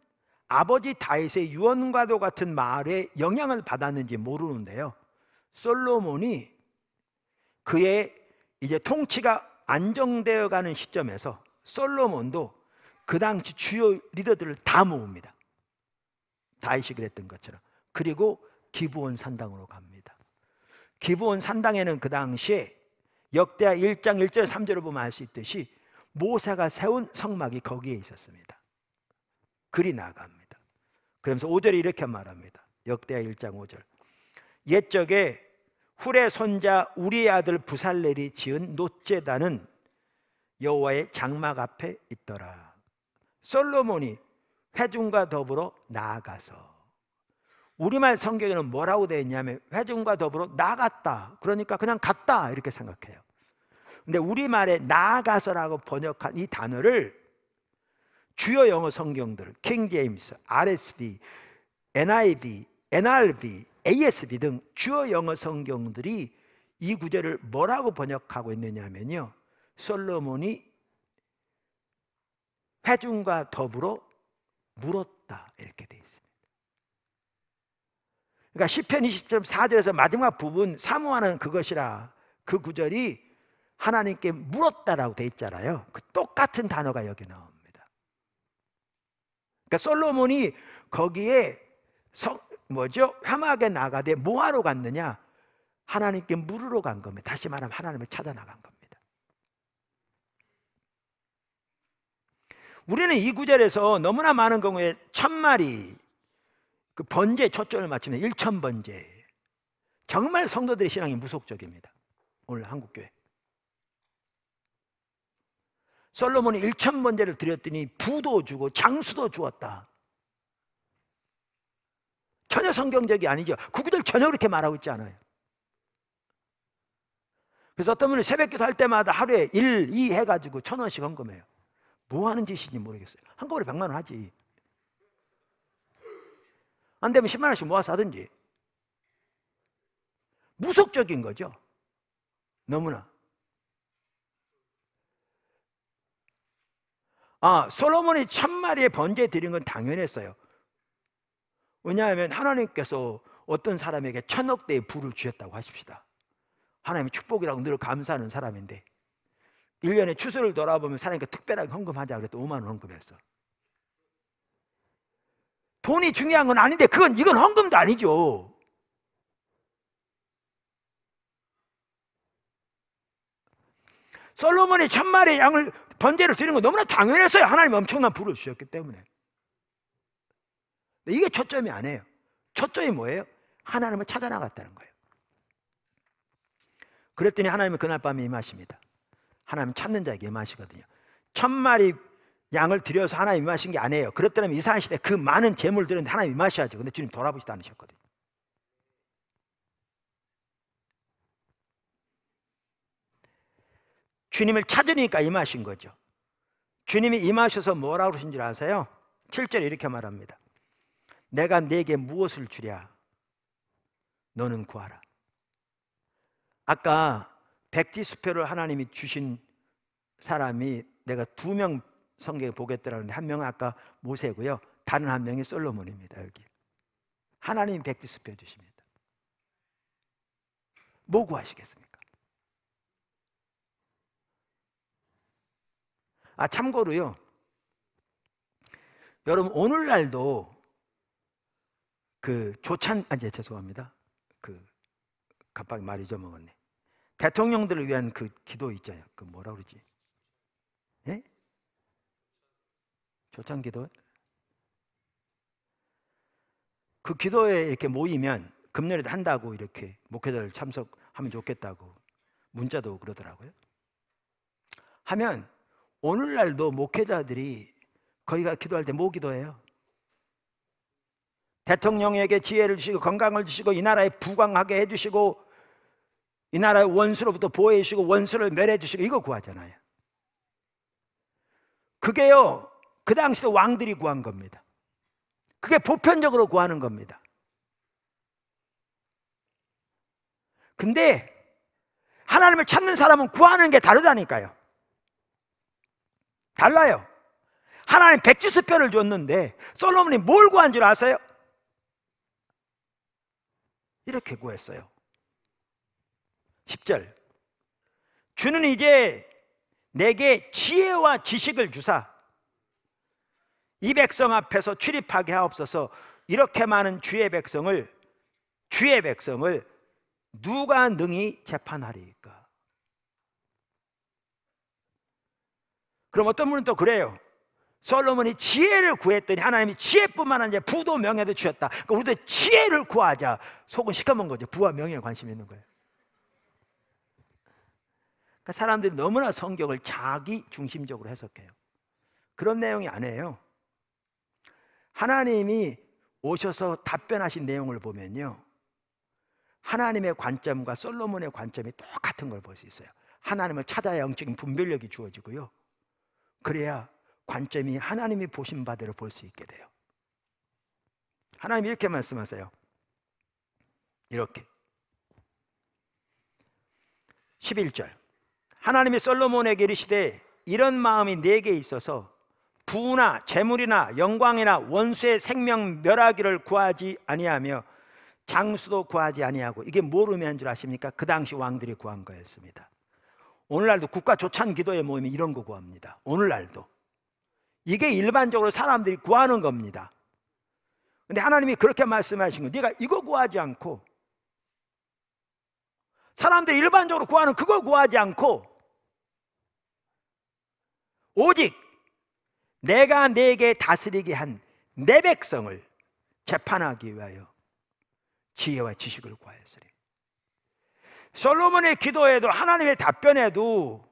아버지 다윗의 유언과도 같은 말에 영향을 받았는지 모르는데요, 솔로몬이 그의 이제 통치가 안정되어 가는 시점에서 솔로몬도 그 당시 주요 리더들을 다 모읍니다. 다윗이 그랬던 것처럼. 그리고 기브온 산당으로 갑니다. 기브온 산당에는 그 당시에 역대하 1장 1절 3절을 보면 알 수 있듯이 모세가 세운 성막이 거기에 있었습니다. 그리 나갑니다. 그러면서 5절에 이렇게 말합니다. 역대하 1장 5절. 옛적에 훌의 손자 우리의 아들 부살렐이 지은 놋제단은 여호와의 장막 앞에 있더라. 솔로몬이 회중과 더불어 나아가서, 우리말 성경에는 뭐라고 되어 있냐면 회중과 더불어 나아갔다, 그러니까 그냥 갔다 이렇게 생각해요. 근데 우리말에 나아가서라고 번역한 이 단어를 주요 영어 성경들, 킹 제임스, RSV, NIV, NRV, ASV 등 주요 영어 성경들이 이 구절을 뭐라고 번역하고 있느냐면요, 솔로몬이 회중과 더불어 물었다 이렇게 되어 있습니다. 그러니까 시편 20편 4절에서 마지막 부분 사모하는 그것이라, 그 구절이 하나님께 물었다라고 되어 있잖아요. 그 똑같은 단어가 여기 나옵니다. 그러니까 솔로몬이 거기에 회막에 나가되 뭐하러 갔느냐? 하나님께 물으러 간 겁니다. 다시 말하면 하나님을 찾아 나간 겁니다. 우리는 이 구절에서 너무나 많은 경우에 1000마리 그 번제에 초점을 맞추면 1000번제, 정말 성도들의 신앙이 무속적입니다. 오늘 한국교회 솔로몬이 1000번제를 드렸더니 부도 주고 장수도 주었다. 전혀 성경적이 아니죠. 그 구절 전혀 그렇게 말하고 있지 않아요. 그래서 어떤 분은 새벽기도 할 때마다 하루에 1, 2 해가지고 1,000원씩 헌금해요. 뭐 하는 짓인지 모르겠어요. 한꺼번에 100만 원 하지. 안 되면 10만 원씩 모아서 하든지. 무속적인 거죠. 너무나. 솔로몬이 1,000마리의 번제 드린 건 당연했어요. 왜냐하면 하나님께서 어떤 사람에게 1,000억 대의 부를 주셨다고 하십시다. 하나님의 축복이라고 늘 감사하는 사람인데 1년에 추수를 돌아보면 하나님께 특별하게 헌금하자 그랬더니 5만 원 헌금했어. 돈이 중요한 건 아닌데 이건 헌금도 아니죠. 솔로몬이 1,000마리의 양을 번제를 드리는 건 너무나 당연했어요. 하나님이 엄청난 부를 주셨기 때문에. 이게 초점이 아니에요. 초점이 뭐예요? 하나님을 찾아 나갔다는 거예요. 그랬더니 하나님은 그날 밤에 임하십니다. 하나님 찾는 자에게 임하시거든요. 1,000마리 양을 드려서 하나님 임하신 게 아니에요. 그렇다면 이스라엘 시대 그 많은 재물을 드렸는데 하나님 임하셔야죠. 근데 주님 돌아보시지 않으셨거든요. 주님을 찾으니까 임하신 거죠. 주님이 임하셔서 뭐라고 그러신 줄 아세요? 7절에 이렇게 말합니다. 내가 네게 무엇을 주랴? 너는 구하라. 아까 백지수표를 하나님이 주신 사람이 내가 2명 성경에 보겠더라는데 한 명은 아까 모세고요. 다른 한 명이 솔로몬입니다. 여기 하나님이 백지수표 주십니다. 뭐 구하시겠습니까? 참고로요, 여러분 오늘날도 죄송합니다. 갑자기 말 잊어먹었네. 대통령들을 위한 그 기도 있잖아요. 뭐라 그러지? 예? 조찬기도? 그 기도에 이렇게 모이면 금년에도 한다고 이렇게 목회자들 참석하면 좋겠다고 문자도 그러더라고요. 하면 오늘날도 목회자들이 거기가 기도할 때 뭐 기도해요? 대통령에게 지혜를 주시고 건강을 주시고 이 나라에 부강하게 해주시고 이 나라의 원수로부터 보호해 주시고 원수를 멸해 주시고 이거 구하잖아요. 그게요 그 당시도 왕들이 구한 겁니다. 그게 보편적으로 구하는 겁니다. 근데 하나님을 찾는 사람은 구하는 게 다르다니까요. 달라요. 하나님 백지수표를 줬는데 솔로몬이 뭘 구한 줄 아세요? 이렇게 구했어요. 10절 주는 이제 내게 지혜와 지식을 주사 이 백성 앞에서 출입하게 하옵소서. 이렇게 많은 주의 백성을 누가 능히 재판하리까? 그럼 어떤 분은 또 그래요. 솔로몬이 지혜를 구했더니 하나님이 지혜뿐만 아니라 부도 명예도 주셨다. 그러니까 우리도 지혜를 구하자. 속은 시커먼 거죠. 부와 명예에 관심이 있는 거예요. 그러니까 사람들이 너무나 성경을 자기 중심적으로 해석해요. 그런 내용이 아니에요. 하나님이 오셔서 답변하신 내용을 보면요, 하나님의 관점과 솔로몬의 관점이 똑같은 걸 볼 수 있어요. 하나님을 찾아야 영적인 분별력이 주어지고요, 그래야 관점이 하나님이 보신 바대로 볼 수 있게 돼요. 하나님이 이렇게 말씀하세요. 이렇게 11절 하나님이 솔로몬에게 이르시되 이런 마음이 내게 있어서 부나 재물이나 영광이나 원수의 생명 멸하기를 구하지 아니하며 장수도 구하지 아니하고. 이게 뭘 의미하는 줄 아십니까? 그 당시 왕들이 구한 거였습니다. 오늘날도 국가 조찬 기도에 모이면 이런 거 구합니다. 오늘날도 이게 일반적으로 사람들이 구하는 겁니다. 근데 하나님이 그렇게 말씀하신 거, 네가 이거 구하지 않고, 사람들이 일반적으로 구하는 그거 구하지 않고 오직 내가 네게 다스리게 한 내 백성을 재판하기 위하여 지혜와 지식을 구하였으리. 솔로몬의 기도에도 하나님의 답변에도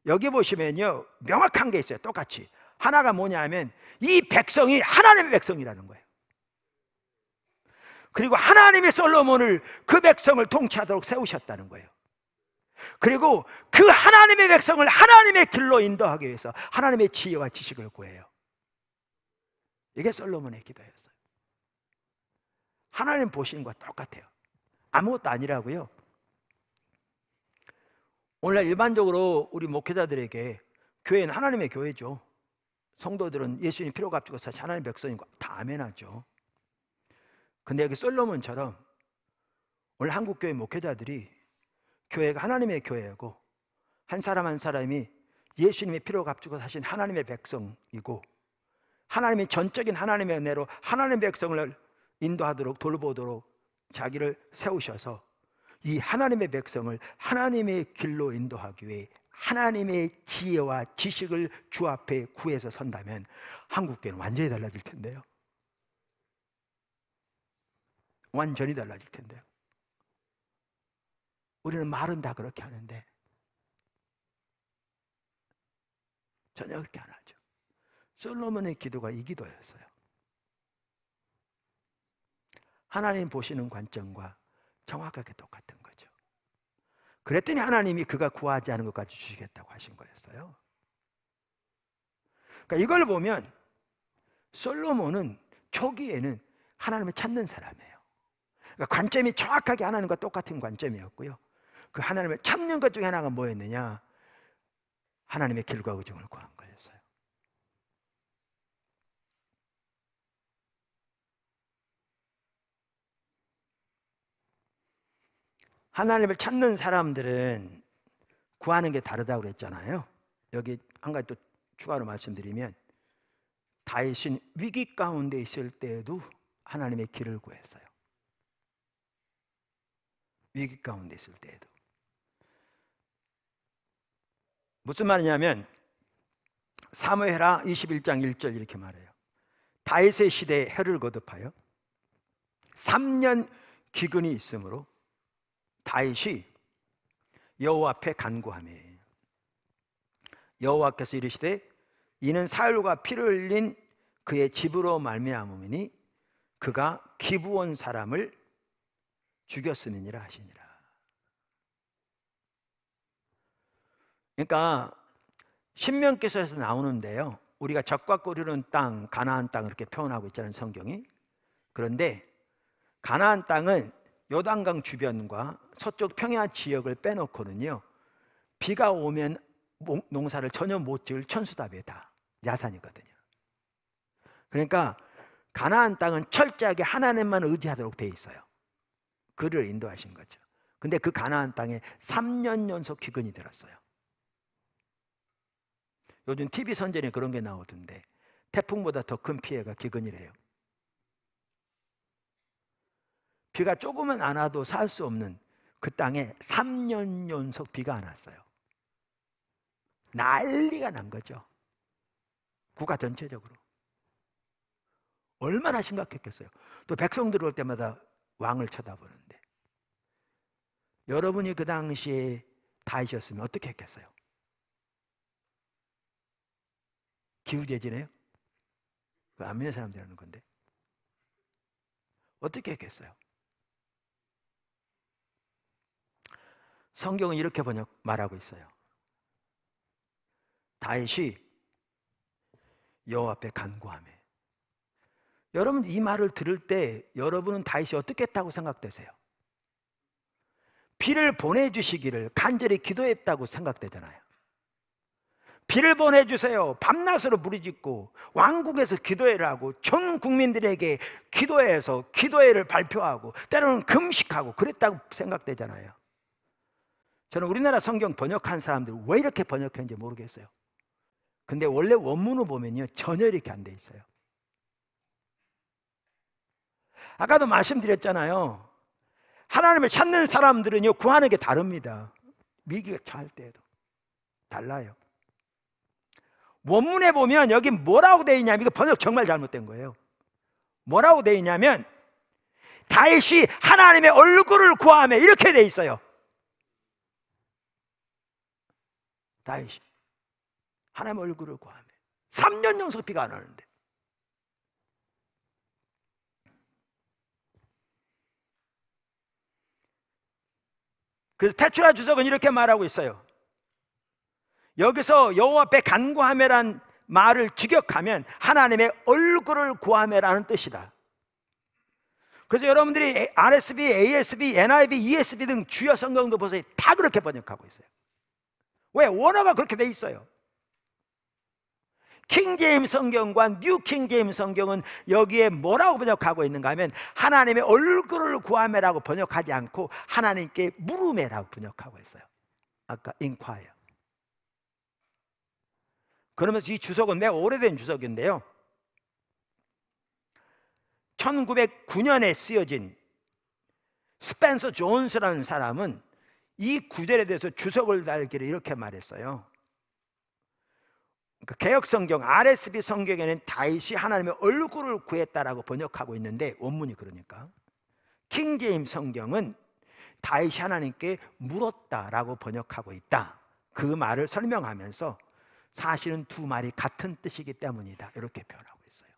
여기 보시면요 명확한 게 있어요. 똑같이 하나가 뭐냐 하면 이 백성이 하나님의 백성이라는 거예요. 그리고 하나님이 솔로몬을 그 백성을 통치하도록 세우셨다는 거예요. 그리고 그 하나님의 백성을 하나님의 길로 인도하기 위해서 하나님의 지혜와 지식을 구해요. 이게 솔로몬의 기도였어요. 하나님 보시는 것과 똑같아요. 아무것도 아니라고요. 오늘날 일반적으로 우리 목회자들에게 교회는 하나님의 교회죠. 성도들은 예수님 피로 값주고 사실 하나님의 백성이고 다 아멘하죠. 근데 여기 솔로몬처럼 오늘 한국교회 목회자들이 교회가 하나님의 교회고 한 사람 한 사람이 예수님의 피로 값주고 사신 하나님의 백성이고 하나님의 전적인 하나님의 은혜로 하나님의 백성을 인도하도록 돌보도록 자기를 세우셔서 이 하나님의 백성을 하나님의 길로 인도하기 위해 하나님의 지혜와 지식을 주 앞에 구해서 선다면 한국교회는 완전히 달라질 텐데요. 완전히 달라질 텐데요. 우리는 말은 다 그렇게 하는데 전혀 그렇게 안 하죠. 솔로몬의 기도가 이 기도였어요. 하나님 보시는 관점과 정확하게 똑같은 거죠. 그랬더니 하나님이 그가 구하지 않은 것까지 주시겠다고 하신 거였어요. 그러니까 이걸 보면 솔로몬은 초기에는 하나님을 찾는 사람이에요. 그러니까 관점이 정확하게 하나님과 똑같은 관점이었고요. 그 하나님을 찾는 것 중에 하나가 뭐였느냐? 하나님의 길과 의정을 구한 거였어요. 하나님을 찾는 사람들은 구하는 게 다르다고 그랬잖아요. 여기 한 가지 또 추가로 말씀드리면 다윗은 위기 가운데 있을 때에도 하나님의 길을 구했어요. 위기 가운데 있을 때에도. 무슨 말이냐면 사무엘하 21장 1절 이렇게 말해요. 다윗의 시대에 해를 거듭하여 3년 기근이 있으므로 다윗이 여호와 앞에 간구하며 여호와께서 이르시되 이는 사울과 피를 흘린 그의 집으로 말미암음이니 그가 기브온 사람을 죽였음이니라 하시니라. 그러니까 신명기서에서 나오는데요, 우리가 적과 꿀이는 땅, 가나안 땅 이렇게 표현하고 있잖아요, 성경이. 그런데 가나안 땅은 요단강 주변과 서쪽 평야 지역을 빼놓고는요, 비가 오면 농사를 전혀 못 지을 천수답에 다 야산이거든요. 그러니까 가나안 땅은 철저하게 하나님만 의지하도록 돼 있어요. 그를 인도하신 거죠. 근데 그 가나안 땅에 3년 연속 기근이 들었어요. 요즘 TV 선전에 그런 게 나오던데 태풍보다 더 큰 피해가 기근이래요. 비가 조금은 안 와도 살 수 없는 그 땅에 3년 연속 비가 안 왔어요. 난리가 난 거죠. 국가 전체적으로. 얼마나 심각했겠어요. 또 백성 들어올 때마다 왕을 쳐다보는데 여러분이 그 당시에 다이셨으면 어떻게 했겠어요? 기우제지네요? 안 믿는 사람들이 하는 건데 어떻게 했겠어요? 성경은 이렇게 말하고 있어요. 다윗이 여호와 앞에 간구하며. 여러분 이 말을 들을 때 여러분은 다윗이 어떻게 했다고 생각되세요? 비를 보내주시기를 간절히 기도했다고 생각되잖아요. 비를 보내주세요. 밤낮으로 부르짖고 왕국에서 기도회를 하고 전 국민들에게 기도회에서 기도회를 발표하고 때로는 금식하고 그랬다고 생각되잖아요. 저는 우리나라 성경 번역한 사람들 왜 이렇게 번역했는지 모르겠어요. 근데 원래 원문을 보면요 전혀 이렇게 안 돼 있어요. 아까도 말씀드렸잖아요. 하나님을 찾는 사람들은요 구하는 게 다릅니다. 위기가 처할 때에도 달라요. 원문에 보면 여기 뭐라고 되어 있냐면, 이거 번역 정말 잘못된 거예요. 뭐라고 되어 있냐면 다윗이 하나님의 얼굴을 구하며 이렇게 되어 있어요. 다윗이 하나님의 얼굴을 구하며 3년 연속 비가 안 오는데. 그래서 페트라 주석은 이렇게 말하고 있어요. 여기서 여호와 앞에 간구하며란 말을 직역하면 하나님의 얼굴을 구하며라는 뜻이다. 그래서 여러분들이 RSV, ASV, NIV, ESV 등 주요 성경도 보세요. 다 그렇게 번역하고 있어요. 왜? 원어가 그렇게 돼 있어요. 킹제임스 성경과 뉴 킹제임스 성경은 여기에 뭐라고 번역하고 있는가 하면 하나님의 얼굴을 구하며라고 번역하지 않고 하나님께 물으며라고 번역하고 있어요. 아까 inquire. 그러면서 이 주석은 매우 오래된 주석인데요, 1909년에 쓰여진 스펜서 존스라는 사람은 이 구절에 대해서 주석을 달기를 이렇게 말했어요. 그러니까 개역성경 RSV 성경에는 다윗이 하나님의 얼굴을 구했다라고 번역하고 있는데, 원문이 그러니까 킹제임스 성경은 다윗이 하나님께 물었다라고 번역하고 있다. 그 말을 설명하면서 사실은 두 말이 같은 뜻이기 때문이다, 이렇게 표현하고 있어요.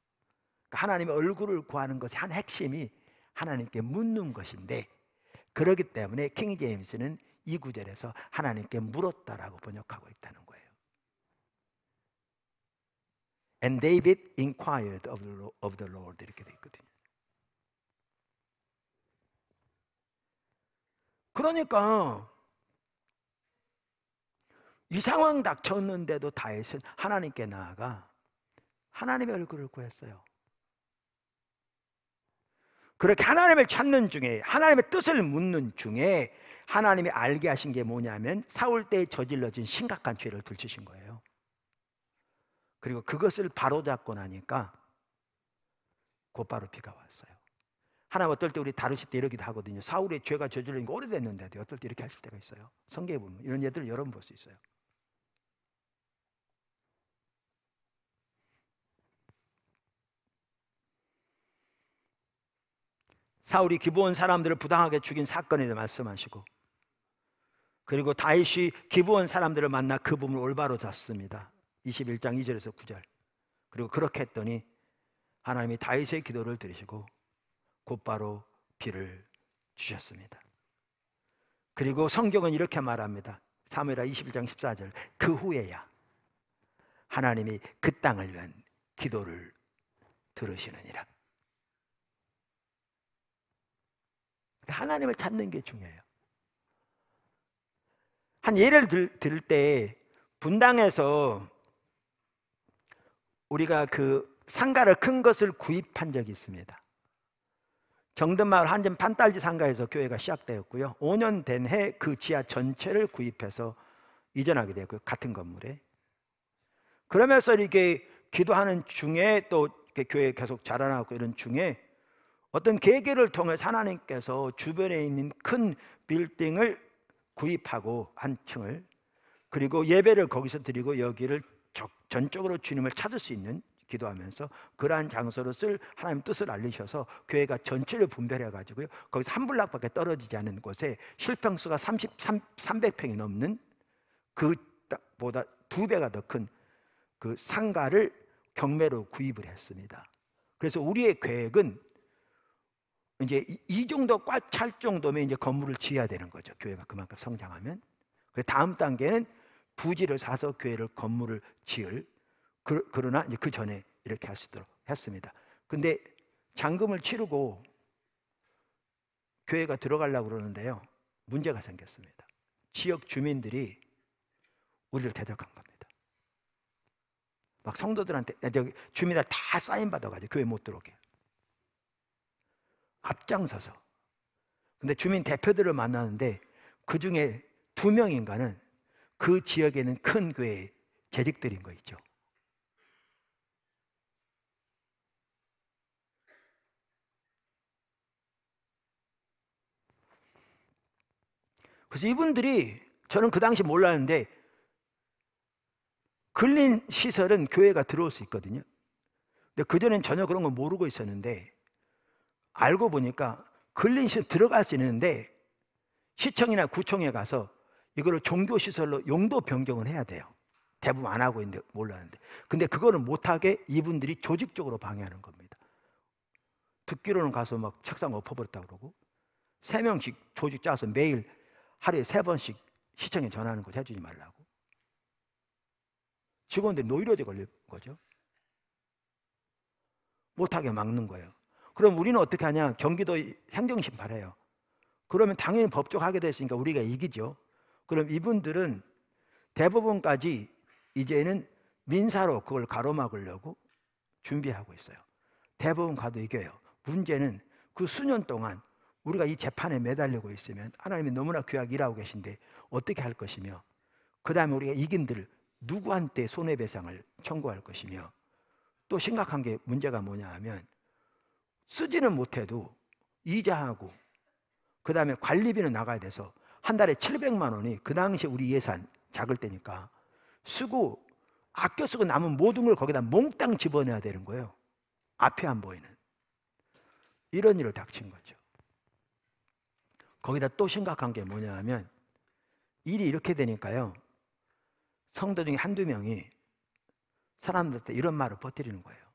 그러니까 하나님의 얼굴을 구하는 것의 한 핵심이 하나님께 묻는 것인데, 그렇기 때문에 킹제임스는 이 구절에서 하나님께 물었다라고 번역하고 있다는 거예요. And David inquired of the Lord, 이렇게 돼 있거든요. 그러니까 이 상황 닥쳤는데도 다윗은 하나님께 나아가 하나님의 얼굴을 구했어요. 그렇게 하나님을 찾는 중에, 하나님의 뜻을 묻는 중에 하나님이 알게 하신 게 뭐냐면 사울 때에 저질러진 심각한 죄를 들추신 거예요. 그리고 그것을 바로잡고 나니까 곧바로 비가 왔어요. 하나님 어떨 때 우리 다루실 때 이러기도 하거든요. 사울의 죄가 저질린 거 오래됐는데도 어떨 때 이렇게 하실 때가 있어요. 성경에 보면 이런 예들을 여러 번 볼 수 있어요. 사울이 기브온 사람들을 부당하게 죽인 사건에 대해 말씀하시고, 그리고 다윗이 기브온 사람들을 만나 그 부분을 올바로 잡습니다. 21장 2절에서 9절. 그리고 그렇게 했더니 하나님이 다윗의 기도를 들으시고 곧바로 비를 주셨습니다. 그리고 성경은 이렇게 말합니다. 사무엘하 21장 14절. 그 후에야 하나님이 그 땅을 위한 기도를 들으시느니라. 하나님을 찾는 게 중요해요. 한 예를 들 때 분당에서 우리가 그 상가를 큰 것을 구입한 적이 있습니다. 정든마을 한전 판딸지 상가에서 교회가 시작되었고요. 5년 된 해 그 지하 전체를 구입해서 이전하게 되었고요. 같은 건물에. 그러면서 이렇게 기도하는 중에 또 이렇게 교회 계속 자라나고 이런 중에 어떤 계기를 통해서 하나님께서 주변에 있는 큰 빌딩을 구입하고 한 층을, 그리고 예배를 거기서 드리고 여기를 전적으로 주님을 찾을 수 있는, 기도하면서 그러한 장소로 쓸 하나님 뜻을 알리셔서 교회가 전체를 분별해 가지고요, 거기서 한 블락밖에 떨어지지 않은 곳에 실평수가 300평이 넘는 그보다 2배가 더 큰 그 상가를 경매로 구입을 했습니다. 그래서 우리의 계획은 이제 이 정도 꽉 찰 정도면 이제 건물을 지어야 되는 거죠. 교회가 그만큼 성장하면. 다음 단계는 부지를 사서 교회를 건물을 지을, 그러나 이제 그 전에 이렇게 할 수 있도록 했습니다. 근데 잔금을 치르고 교회가 들어가려고 그러는데요, 문제가 생겼습니다. 지역 주민들이 우리를 대적한 겁니다. 막 성도들한테, 주민들 다 사인 받아가지고 교회 못 들어오게 앞장서서. 근데 주민 대표들을 만나는데 그 중에 2명인가는 그 지역에 있는 큰 교회의 재직들인 거 있죠. 그래서 이분들이, 저는 그 당시 몰랐는데 근린 시설은 교회가 들어올 수 있거든요. 근데 그전엔 전혀 그런 거 모르고 있었는데 알고 보니까 근린 시설 들어갈 수 있는데 시청이나 구청에 가서 이거를 종교시설로 용도 변경을 해야 돼요. 대부분 안 하고 있는데 몰랐는데. 근데 그거를 못하게 이분들이 조직적으로 방해하는 겁니다. 듣기로는 가서 막 책상 엎어버렸다고 그러고 3명씩 조직 짜서 매일 하루에 3번씩 시청에 전화하는 거 해주지 말라고. 직원들이 노이로제 걸릴 거죠. 못하게 막는 거예요. 그럼 우리는 어떻게 하냐? 경기도 행정심판해요. 그러면 당연히 법적 하게 됐으니까 우리가 이기죠. 그럼 이분들은 대법원까지 이제는 민사로 그걸 가로막으려고 준비하고 있어요. 대법원 가도 이겨요. 문제는 그 수년 동안 우리가 이 재판에 매달리고 있으면 하나님이 너무나 귀하게 일하고 계신데 어떻게 할 것이며, 그 다음에 우리가 이긴들 누구한테 손해배상을 청구할 것이며, 또 심각한 게 문제가 뭐냐 하면 쓰지는 못해도 이자하고 그 다음에 관리비는 나가야 돼서 한 달에 700만 원이 그 당시 우리 예산 작을 때니까 쓰고 아껴 쓰고 남은 모든 걸 거기다 몽땅 집어넣어야 되는 거예요. 앞에 안 보이는 이런 일을 닥친 거죠. 거기다 또 심각한 게 뭐냐 하면 일이 이렇게 되니까요, 성도 중에 한두 명이 사람들한테 이런 말을 퍼뜨리는 거예요.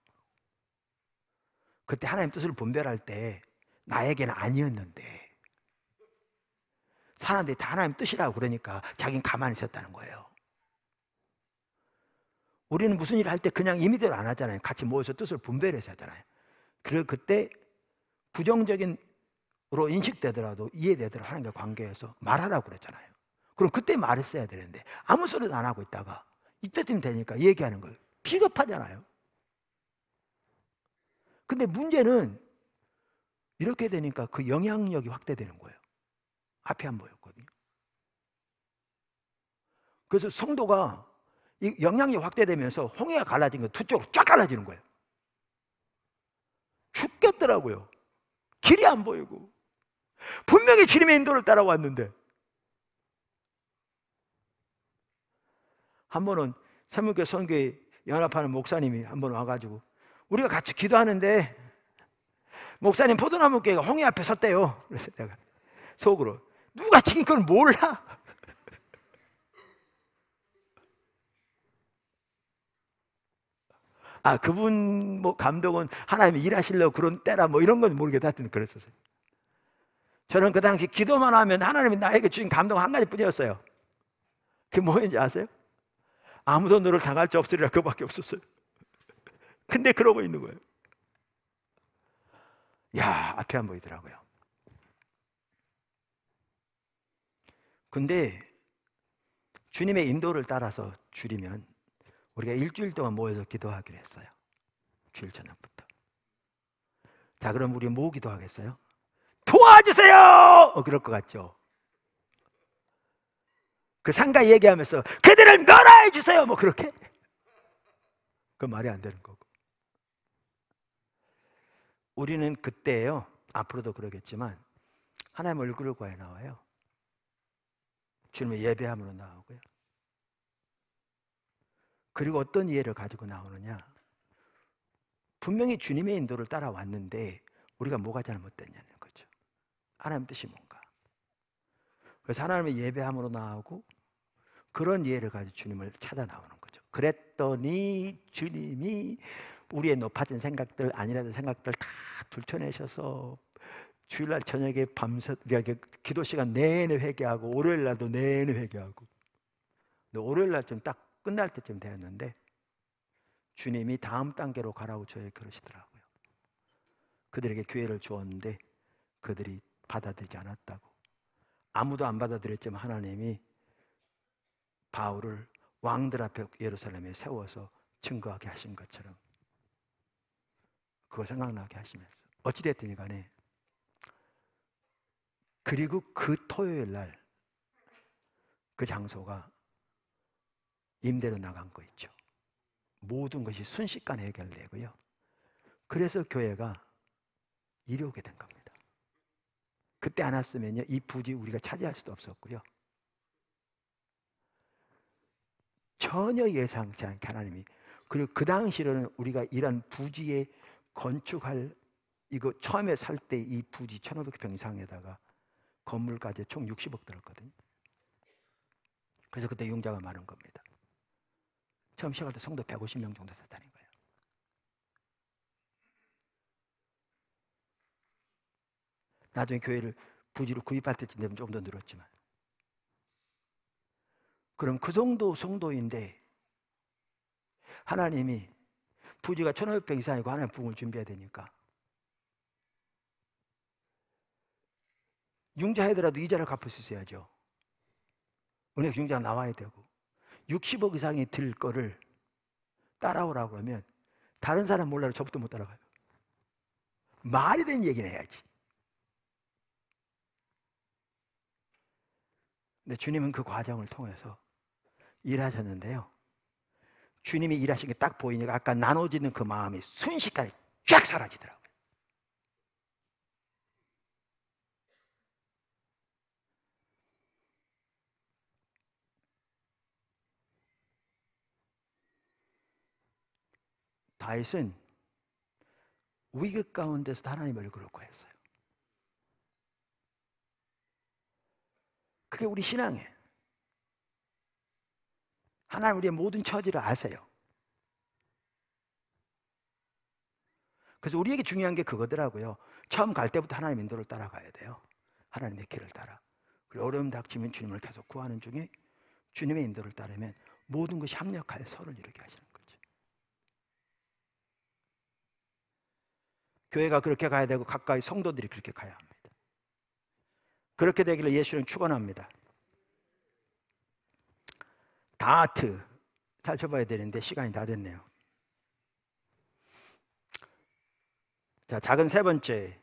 그때 하나님 뜻을 분별할 때 나에게는 아니었는데 사람들이 다 하나님 뜻이라고 그러니까 자기는 가만히 있었다는 거예요. 우리는 무슨 일을 할 때 그냥 임의대로 안 하잖아요. 같이 모여서 뜻을 분별해서 하잖아요. 그리고 그때 부정적인으로 인식되더라도 이해되더라도 하나님과 관계에서 말하라고 그랬잖아요. 그럼 그때 말했어야 되는데 아무 소리도 안 하고 있다가 이때쯤 되니까 얘기하는 거예요. 비겁하잖아요. 근데 문제는 이렇게 되니까 그 영향력이 확대되는 거예요. 앞이 안 보였거든요. 그래서 성도가 이 영향력이 확대되면서 홍해가 갈라진 거 두 쪽으로 쫙 갈라지는 거예요. 죽겠더라고요. 길이 안 보이고 분명히 주님의 인도를 따라왔는데. 한 번은 세문교 선교회 연합하는 목사님이 한 번 와가지고 우리가 같이 기도하는데 목사님 포도나무 교회가 홍해 앞에 섰대요. 그래서 내가 속으로 누가 지금 그걸 몰라? 아, 그분 뭐 감독은 하나님이 일하시려고 그런 때라 뭐 이런 건 모르겠다. 하여튼 그랬었어요. 저는 그 당시 기도만 하면 하나님이 나에게 주신 감동 한 가지 뿐이었어요. 그게 뭐였는지 아세요? 아무도 너를 당할 자 없으리라, 그거밖에 없었어요. 근데 그러고 있는 거예요. 야, 앞이 안 보이더라고요. 근데 주님의 인도를 따라서 줄이면 우리가 일주일 동안 모여서 기도하기로 했어요. 주일 저녁부터. 자, 그럼 우리 뭐 기도하겠어요? 도와주세요! 그럴 것 같죠? 그 상가 얘기하면서 그들을 멸하해 주세요! 뭐 그렇게? 그 말이 안 되는 거고. 우리는 그때요, 앞으로도 그러겠지만 하나님 얼굴을 구하여 나와요. 주님의 예배함으로 나오고요. 그리고 어떤 이해를 가지고 나오느냐? 분명히 주님의 인도를 따라왔는데 우리가 뭐가 잘못됐냐는 거죠. 하나님 뜻이 뭔가. 그래서 하나님의 예배함으로 나오고 그런 이해를 가지고 주님을 찾아 나오는 거죠. 그랬더니 주님이 우리의 높아진 생각들, 아니라는 생각들 다 들춰내셔서 주일날 저녁에 밤새 기도 시간 내내 회개하고 월요일날도 내내 회개하고. 근데 월요일날쯤 딱 끝날 때쯤 되었는데 주님이 다음 단계로 가라고 저에게 그러시더라고요. 그들에게 기회를 주었는데 그들이 받아들이지 않았다고. 아무도 안 받아들였지만 하나님이 바울을 왕들 앞에 예루살렘에 세워서 증거하게 하신 것처럼 그걸 생각나게 하시면서 어찌됐든 간에, 그리고 그 토요일 날 그 장소가 임대로 나간 거 있죠. 모든 것이 순식간에 해결되고요. 그래서 교회가 이리 오게 된 겁니다. 그때 안 왔으면요, 이 부지 우리가 차지할 수도 없었고요. 전혀 예상치 않게 하나님이, 그리고 그 당시로는 우리가 이런 부지에 건축할, 이거 처음에 살 때 이 부지 1,500평 이상에다가 건물까지 총 60억 들었거든요. 그래서 그때 융자가 많은 겁니다. 처음 시작할 때 성도 150명 정도 됐다는 거예요. 나중에 교회를 부지로 구입할 때쯤 되면 좀 더 늘었지만 그럼 그 정도 성도인데 하나님이 부지가 1500평 이상이고 하나님 부흥을 준비해야 되니까 융자하더라도 이자를 갚을 수 있어야죠. 은행 융자가 나와야 되고 60억 이상이 들 거를 따라오라고 하면 다른 사람 몰라도 저부터 못 따라가요. 말이 되는 얘기는 해야지. 근데 주님은 그 과정을 통해서 일하셨는데요, 주님이 일하신 게 딱 보이니까 아까 나눠지는 그 마음이 순식간에 쫙 사라지더라고요. 다윗은 위기 가운데서 하나님을 그렇고 했어요. 그게 우리 신앙이에요. 하나님 우리의 모든 처지를 아세요. 그래서 우리에게 중요한 게 그거더라고요. 처음 갈 때부터 하나님 인도를 따라가야 돼요. 하나님의 길을 따라. 그리고 어려움 닥치면 주님을 계속 구하는 중에 주님의 인도를 따르면 모든 것이 합력하여 서로를 이루게 하시는 거죠. 교회가 그렇게 가야 되고 가까이 성도들이 그렇게 가야 합니다. 그렇게 되기를 예수는 축원합니다. 다트 살펴봐야 되는데 시간이 다 됐네요. 자, 작은 세 번째,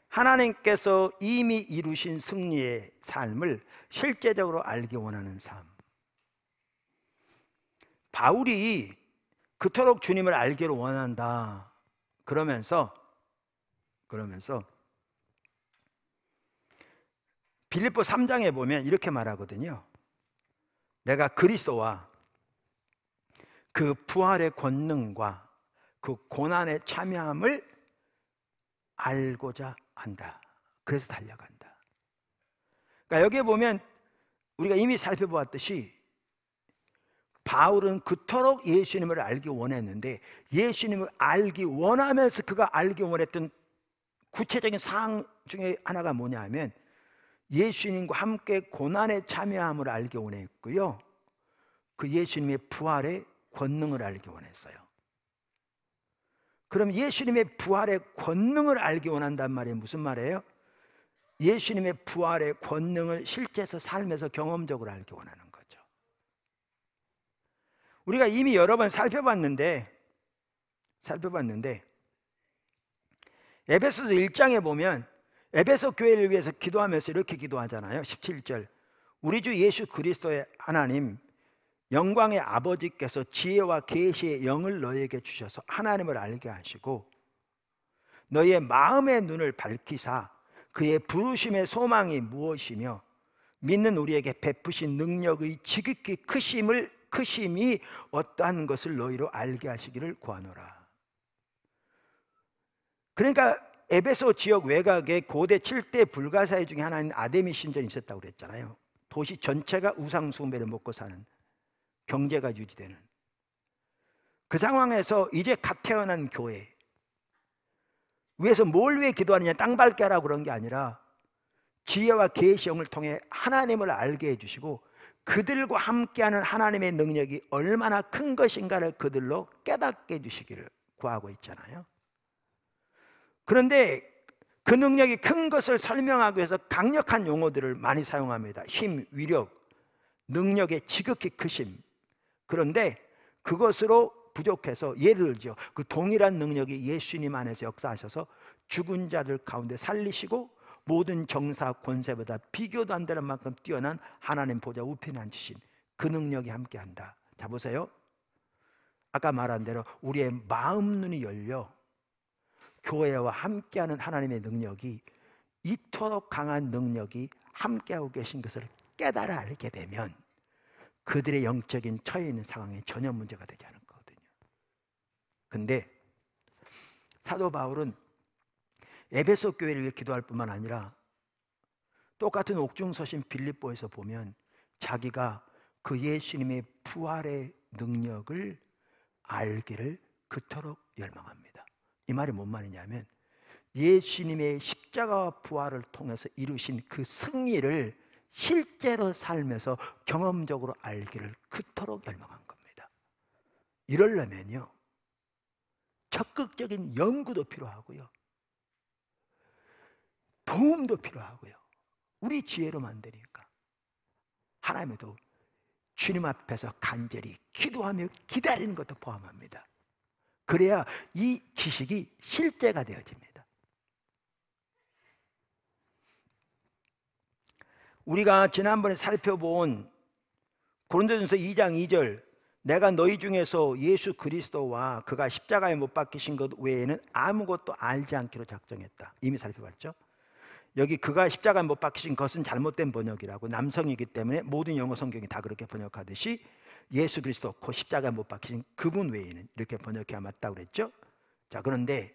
하나님께서 이미 이루신 승리의 삶을 실제적으로 알기 원하는 삶. 바울이 그토록 주님을 알기를 원한다 그러면서 빌립보 3장에 보면 이렇게 말하거든요. 내가 그리스도와 그 부활의 권능과 그 고난의 참여함을 알고자 한다. 그래서 달려간다. 그러니까 여기에 보면 우리가 이미 살펴보았듯이 바울은 그토록 예수님을 알기 원했는데 예수님을 알기 원하면서 그가 알기 원했던 구체적인 사항 중에 하나가 뭐냐 하면 예수님과 함께 고난에 참여함을 알기 원했고요, 그 예수님의 부활의 권능을 알기 원했어요. 그럼 예수님의 부활의 권능을 알기 원한단 말이에요. 무슨 말이에요? 예수님의 부활의 권능을 실제에서 삶에서 경험적으로 알기 원하는 거죠. 우리가 이미 여러 번 살펴봤는데 에베소서 1장에 보면 에베소 교회를 위해서 기도하면서 이렇게 기도하잖아요. 17절, 우리 주 예수 그리스도의 하나님 영광의 아버지께서 지혜와 계시의 영을 너희에게 주셔서 하나님을 알게 하시고 너희의 마음의 눈을 밝히사 그의 부르심의 소망이 무엇이며 믿는 우리에게 베푸신 능력의 지극히 크심이 어떠한 것을 너희로 알게 하시기를 구하노라. 그러니까 에베소 지역 외곽에 고대 7대 불가사의 중에 하나인 아데미 신전이 있었다고 그랬잖아요. 도시 전체가 우상 숭배를 먹고 사는, 경제가 유지되는 그 상황에서 이제 갓 태어난 교회 위해서 뭘 위해 기도하느냐, 땅 밟게 하라고 그런 게 아니라 지혜와 계시형을 통해 하나님을 알게 해주시고 그들과 함께하는 하나님의 능력이 얼마나 큰 것인가를 그들로 깨닫게 해주시기를 구하고 있잖아요. 그런데 그 능력이 큰 것을 설명하기 위해서 강력한 용어들을 많이 사용합니다. 힘, 위력, 능력의 지극히 크심. 그런데 그것으로 부족해서 예를 들죠, 그 동일한 능력이 예수님 안에서 역사하셔서 죽은 자들 가운데 살리시고 모든 정사 권세보다 비교도 안 되는 만큼 뛰어난 하나님 보좌 우편에 앉으신 그 능력이 함께한다. 자, 보세요. 아까 말한 대로 우리의 마음 눈이 열려 교회와 함께하는 하나님의 능력이, 이토록 강한 능력이 함께하고 계신 것을 깨달아 알게 되면 그들의 영적인 처해 있는 상황에 전혀 문제가 되지 않을 거거든요. 근데 사도 바울은 에베소 교회를 위해 기도할 뿐만 아니라 똑같은 옥중서신 빌립보에서 보면 자기가 그 예수님의 부활의 능력을 알기를 그토록 열망합니다. 이 말이 뭔 말이냐면 예수님의 십자가와 부활을 통해서 이루신 그 승리를 실제로 살면서 경험적으로 알기를 그토록 열망한 겁니다. 이러려면요, 적극적인 연구도 필요하고요, 도움도 필요하고요. 우리 지혜로만 안 되니까 하나님의 도움, 주님 앞에서 간절히 기도하며 기다리는 것도 포함합니다. 그래야 이 지식이 실제가 되어집니다. 우리가 지난번에 살펴본 고린도전서 2장 2절, 내가 너희 중에서 예수 그리스도와 그가 십자가에 못 박히신 것 외에는 아무것도 알지 않기로 작정했다. 이미 살펴봤죠. 여기 그가 십자가에 못 박히신 것은 잘못된 번역이라고, 남성이기 때문에 모든 영어 성경이 다 그렇게 번역하듯이 예수 그리스도 그 십자가에 못 박히신 그분 외에는 이렇게 번역해야 맞다고 그랬죠. 자, 그런데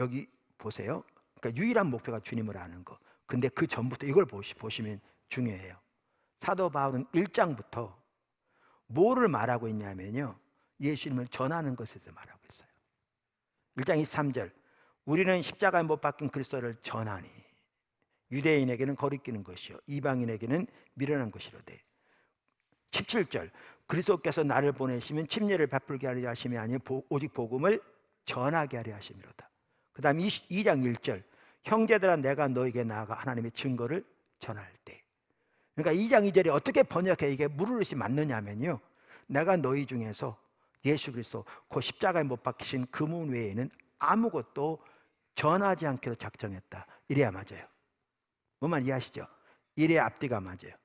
여기 보세요. 그러니까 유일한 목표가 주님을 아는 거. 근데 그 전부터 이걸 보시면 중요해요. 사도 바울은 1장부터 뭐를 말하고 있냐면요, 예수님을 전하는 것에 대해서 말하고 있어요. 1장 23절, 우리는 십자가에 못 박힌 그리스도를 전하니 유대인에게는 거리끼는 것이요 이방인에게는 미련한 것이로되. 17절, 그리스도께서 나를 보내시면 침례를 베풀게 하려 하심이 아니요 오직 복음을 전하게 하려 하심이로다. 그 다음 2장 1절, 형제들아 내가 너에게 나아가 하나님의 증거를 전할 때. 그러니까 2장 2절이 어떻게 번역해 이게 무르릇이 맞느냐면요, 내가 너희 중에서 예수 그리스도 그 십자가에 못 박히신 그분 외에는 아무것도 전하지 않기로 작정했다. 이래야 맞아요. 뭐만 이해하시죠? 이래야 앞뒤가 맞아요.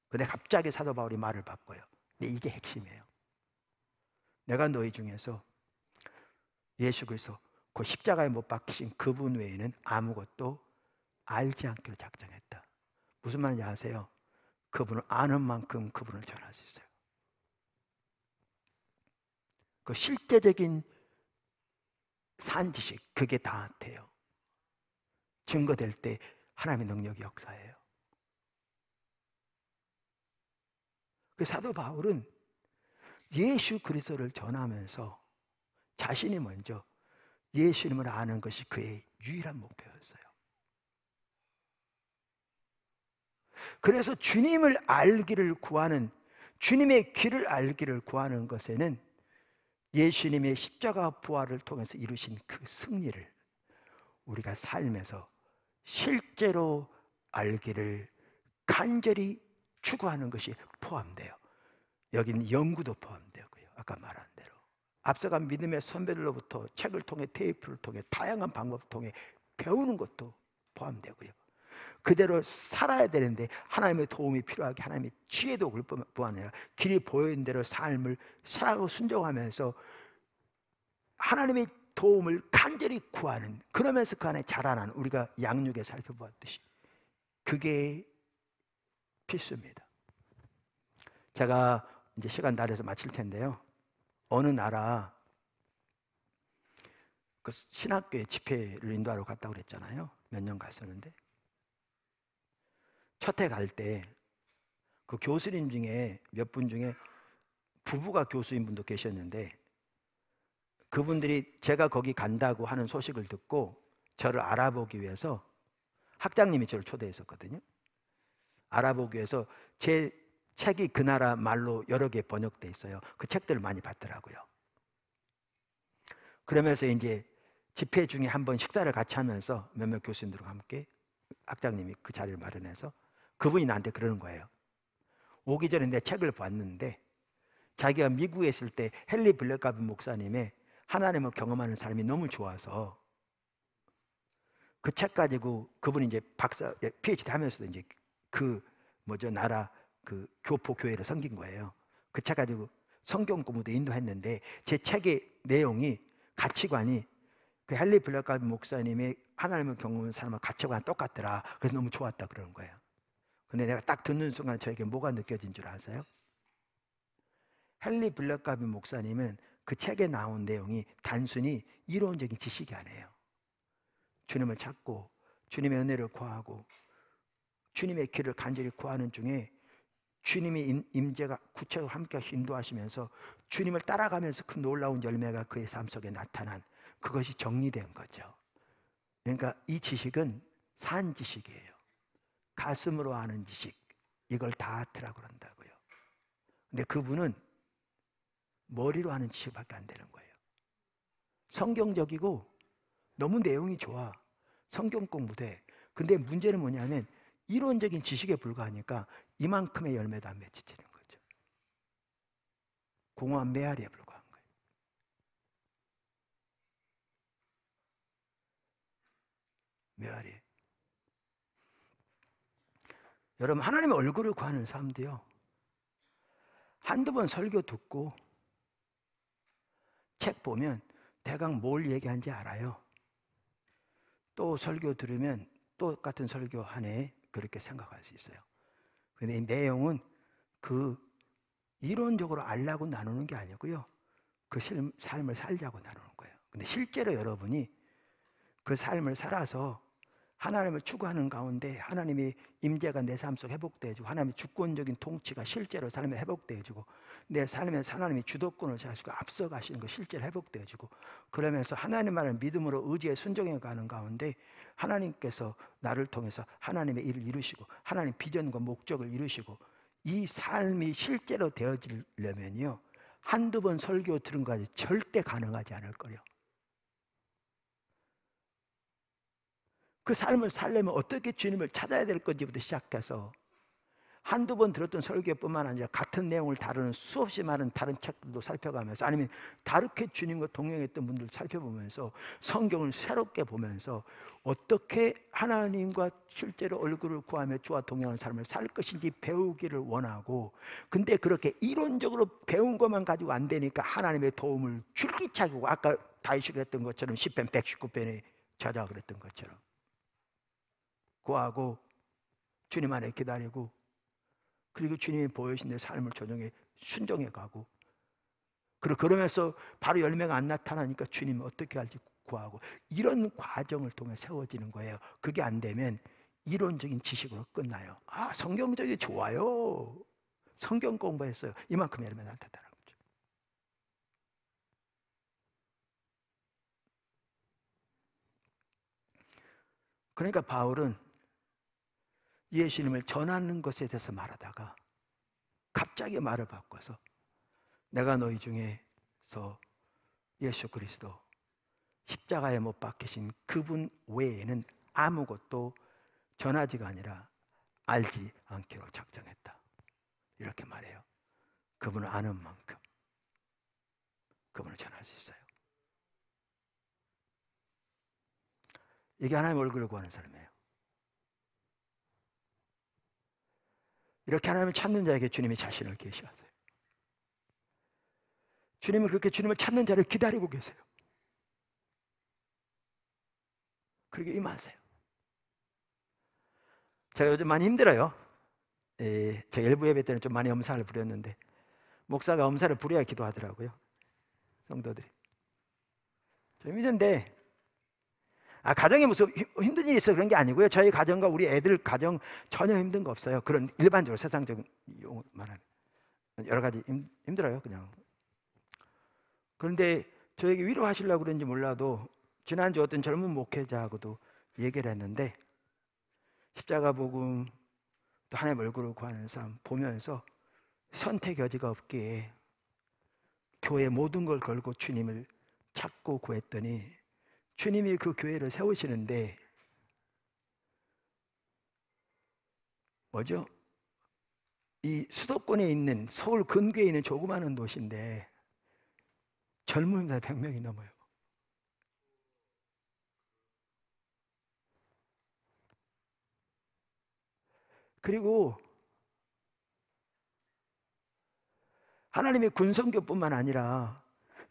근데 갑자기 사도 바울이 말을 바꿔요. 근데 이게 핵심이에요. 내가 너희 중에서 예수 그리스도 그 십자가에 못 박히신 그분 외에는 아무것도 알지 않기로 작정했다. 무슨 말인지 아세요? 그분을 아는 만큼 그분을 전할 수 있어요. 그 실제적인 산지식, 그게 다 돼요. 증거될 때 하나님의 능력이 역사해요. 그 사도 바울은 예수 그리스도를 전하면서 자신이 먼저 예수님을 아는 것이 그의 유일한 목표였어요. 그래서 주님을 알기를 구하는, 주님의 길을 알기를 구하는 것에는 예수님의 십자가 부활을 통해서 이루신 그 승리를 우리가 삶에서 실제로 알기를 간절히 추구하는 것이 포함돼요. 여기는 연구도 포함되고요, 아까 말한 대로 앞서간 믿음의 선배들로부터 책을 통해, 테이프를 통해, 다양한 방법을 통해 배우는 것도 포함되고요, 그대로 살아야 되는데 하나님의 도움이 필요하게 하나님의 지혜도 뿐 아니라 길이 보이는 대로 삶을 살아가고 순종하면서 하나님의 도움을 간절히 구하는, 그러면서 그 안에 자라나는, 우리가 양육에 살펴보았듯이 그게 필수입니다. 제가 이제 시간 다 돼서 마칠 텐데요, 어느 나라 그 신학교에 집회를 인도하러 갔다고 그랬잖아요. 몇 년 갔었는데 첫 해 갈 때 그 교수님 중에 몇 분 중에 부부가 교수인 분도 계셨는데, 그분들이 제가 거기 간다고 하는 소식을 듣고 저를 알아보기 위해서, 학장님이 저를 초대했었거든요. 알아보기 위해서 제 책이 그 나라 말로 여러 개 번역돼 있어요. 그 책들을 많이 봤더라고요. 그러면서 이제 집회 중에 한번 식사를 같이 하면서 몇몇 교수님들과 함께 학장님이 그 자리를 마련해서 그분이 나한테 그러는 거예요. 오기 전에 내 책을 봤는데 자기가 미국에 있을 때 헨리 블랙가빈 목사님의 하나님을 경험하는 사람이 너무 좋아서 그 책 가지고 그분이 이제 박사 PhD 하면서도 이제 그 나라 그 교포 교회를 섬긴 거예요. 그 책 가지고 성경 공부도 인도했는데 제 책의 내용이, 가치관이 그 헨리 블랙가빈 목사님의 하나님을 경험하는 사람과 가치관이 똑같더라. 그래서 너무 좋았다 그러는 거예요. 근데 내가 딱 듣는 순간 저에게 뭐가 느껴진 줄 아세요? 헨리 블랙가빈 목사님은 그 책에 나온 내용이 단순히 이론적인 지식이 아니에요. 주님을 찾고 주님의 은혜를 구하고 주님의 길을 간절히 구하는 중에 주님의 임재가 구체적으로 함께 인도하시면서 주님을 따라가면서 그 놀라운 열매가 그의 삶 속에 나타난, 그것이 정리된 거죠. 그러니까 이 지식은 산 지식이에요. 가슴으로 아는 지식, 이걸 다트라고 그런다고요. 근데 그분은 머리로 하는 지식밖에 안 되는 거예요. 성경적이고 너무 내용이 좋아. 성경 공부돼. 근데 문제는 뭐냐면 이론적인 지식에 불과하니까 이만큼의 열매도 안 맺히는 거죠. 공허한 메아리에 불과한 거예요. 메아리. 여러분, 하나님의 얼굴을 구하는 사람도요, 한두 번 설교 듣고 책 보면 대강 뭘 얘기하는지 알아요. 또 설교 들으면 똑같은 설교 하네, 그렇게 생각할 수 있어요. 근데 이 내용은 그 이론적으로 알라고 나누는 게 아니고요, 그 삶을 살자고 나누는 거예요. 근데 실제로 여러분이 그 삶을 살아서 하나님을 추구하는 가운데 하나님이 임재가 내 삶 속 회복되어지고 하나님의 주권적인 통치가 실제로 삶에 회복되어지고 내 삶에서 하나님이 주도권을 잡으시고 앞서가시는 거 실제로 회복되어지고, 그러면서 하나님 말을 믿음으로 의지에 순종해 가는 가운데 하나님께서 나를 통해서 하나님의 일을 이루시고 하나님 비전과 목적을 이루시고, 이 삶이 실제로 되어지려면요, 한두 번 설교 들은 것까지 절대 가능하지 않을 거예요. 그 삶을 살려면 어떻게 주님을 찾아야 될 건지부터 시작해서 한두 번 들었던 설교뿐만 아니라 같은 내용을 다루는 수없이 많은 다른 책들도 살펴가면서, 아니면 다르게 주님과 동행했던 분들 살펴보면서 성경을 새롭게 보면서 어떻게 하나님과 실제로 얼굴을 구하며 주와 동행하는 삶을 살 것인지 배우기를 원하고, 근데 그렇게 이론적으로 배운 것만 가지고 안 되니까 하나님의 도움을 줄기차게, 아까 다윗이 그랬던 것처럼 시편 119편에 저자가 그랬던 것처럼 구하고 주님 안에 기다리고, 그리고 주님이 보여주신 내 삶을 조정해 순종해 가고, 그리고 그러면서 바로 열매가 안 나타나니까 주님 어떻게 할지 구하고, 이런 과정을 통해 세워지는 거예요. 그게 안 되면 이론적인 지식으로 끝나요. 아, 성경적이 좋아요, 성경 공부했어요, 이만큼 열매 나타나는 거죠. 그러니까 바울은 예수님을 전하는 것에 대해서 말하다가 갑자기 말을 바꿔서 내가 너희 중에서 예수 그리스도 십자가에 못 박히신 그분 외에는 아무것도 전하지가 아니라 알지 않기로 작정했다, 이렇게 말해요. 그분을 아는 만큼 그분을 전할 수 있어요. 이게 하나님의 얼굴을 구하는 삶이에요. 이렇게 하나님을 찾는 자에게 주님이 자신을 계시하세요. 주님은 그렇게 주님을 찾는 자를 기다리고 계세요. 그렇게 임하세요. 제가 요즘 많이 힘들어요. 제가 일부 예배 때는 좀 많이 엄살을 부렸는데, 목사가 엄살을 부려야 기도하더라고요, 성도들이. 좀 힘든데, 가정에 무슨 힘든 일이 있어 그런 게 아니고요. 저희 가정과 우리 애들 가정 전혀 힘든 거 없어요. 그런 일반적으로 세상적인 말하면 여러 가지 힘들어요, 그냥. 그런데 저에게 위로하시려고 그런지 몰라도 지난주 어떤 젊은 목회자하고도 얘기를 했는데, 십자가 복음 또 하나님의 얼굴을 구하는 삶 보면서 선택 여지가 없기에 교회 모든 걸 걸고 주님을 찾고 구했더니 주님이 그 교회를 세우시는데 뭐죠? 이 수도권에 있는 서울 근교에 있는 조그마한 도시인데 젊은 자 100명이 넘어요. 그리고 하나님의 군성교뿐만 아니라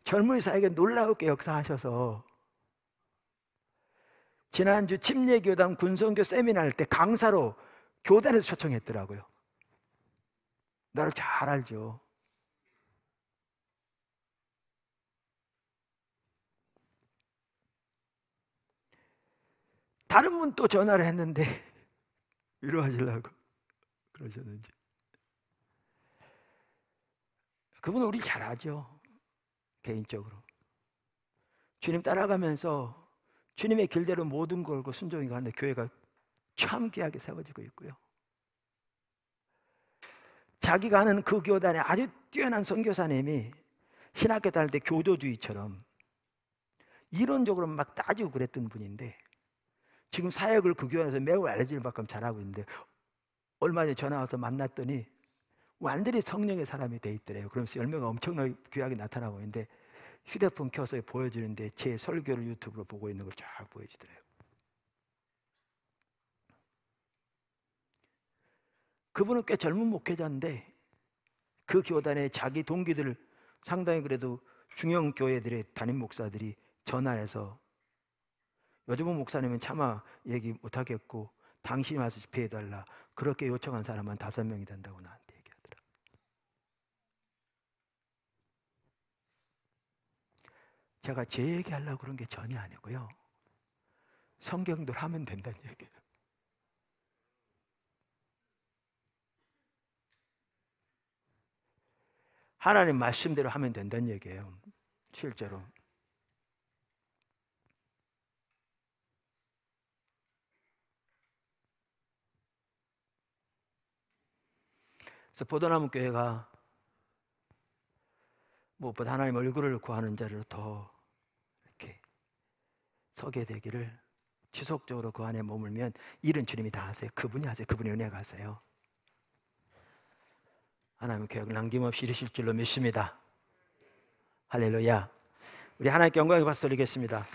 젊은이사에게 놀라웠게 역사하셔서 지난주 침례교단 군성교 세미나 할 때 강사로 교단에서 초청했더라고요. 나를 잘 알죠. 다른 분 또 전화를 했는데 위로하시려고 그러셨는지. 그분은 우리 잘 아죠, 개인적으로. 주님 따라가면서 주님의 길대로 모든 걸고 순종이 가는데 교회가 참 귀하게 세워지고 있고요. 자기가 아는 그 교단에 아주 뛰어난 선교사님이 신학교 다닐 때 교도주의처럼 이론적으로 막 따지고 그랬던 분인데 지금 사역을 그 교회에서 매우 알려질 만큼 잘하고 있는데 얼마 전에 전화 와서 만났더니 완전히 성령의 사람이 돼 있더래요. 그러면서 열매가 엄청나게 귀하게 나타나고 있는데 휴대폰 켜서 보여주는데 제 설교를 유튜브로 보고 있는 걸 쫙 보여주더래요. 그분은 꽤 젊은 목회자인데 그 교단에 자기 동기들 상당히 그래도 중형 교회들의 담임 목사들이 전화해서 요즘은 목사님은 차마 얘기 못하겠고 당신이 와서 집회해달라 그렇게 요청한 사람은 5명이 된다고 나한테 얘기하더라. 제가 제 얘기하려고 그런 게 전혀 아니고요. 성경대로 하면 된다는 얘기예요. 하나님 말씀대로 하면 된다는 얘기예요. 실제로. 그래서 보도나무 교회가 무엇보다 하나님 얼굴을 구하는 자를 더 이렇게 서게 되기를 지속적으로 그 안에 머물면 일은 주님이 다 하세요. 그분이 하세요. 그분이 은혜가 하세요. 하나님의 계획을 남김없이 이루실 줄로 믿습니다. 할렐루야. 우리 하나님께 영광의 박수 드리겠습니다.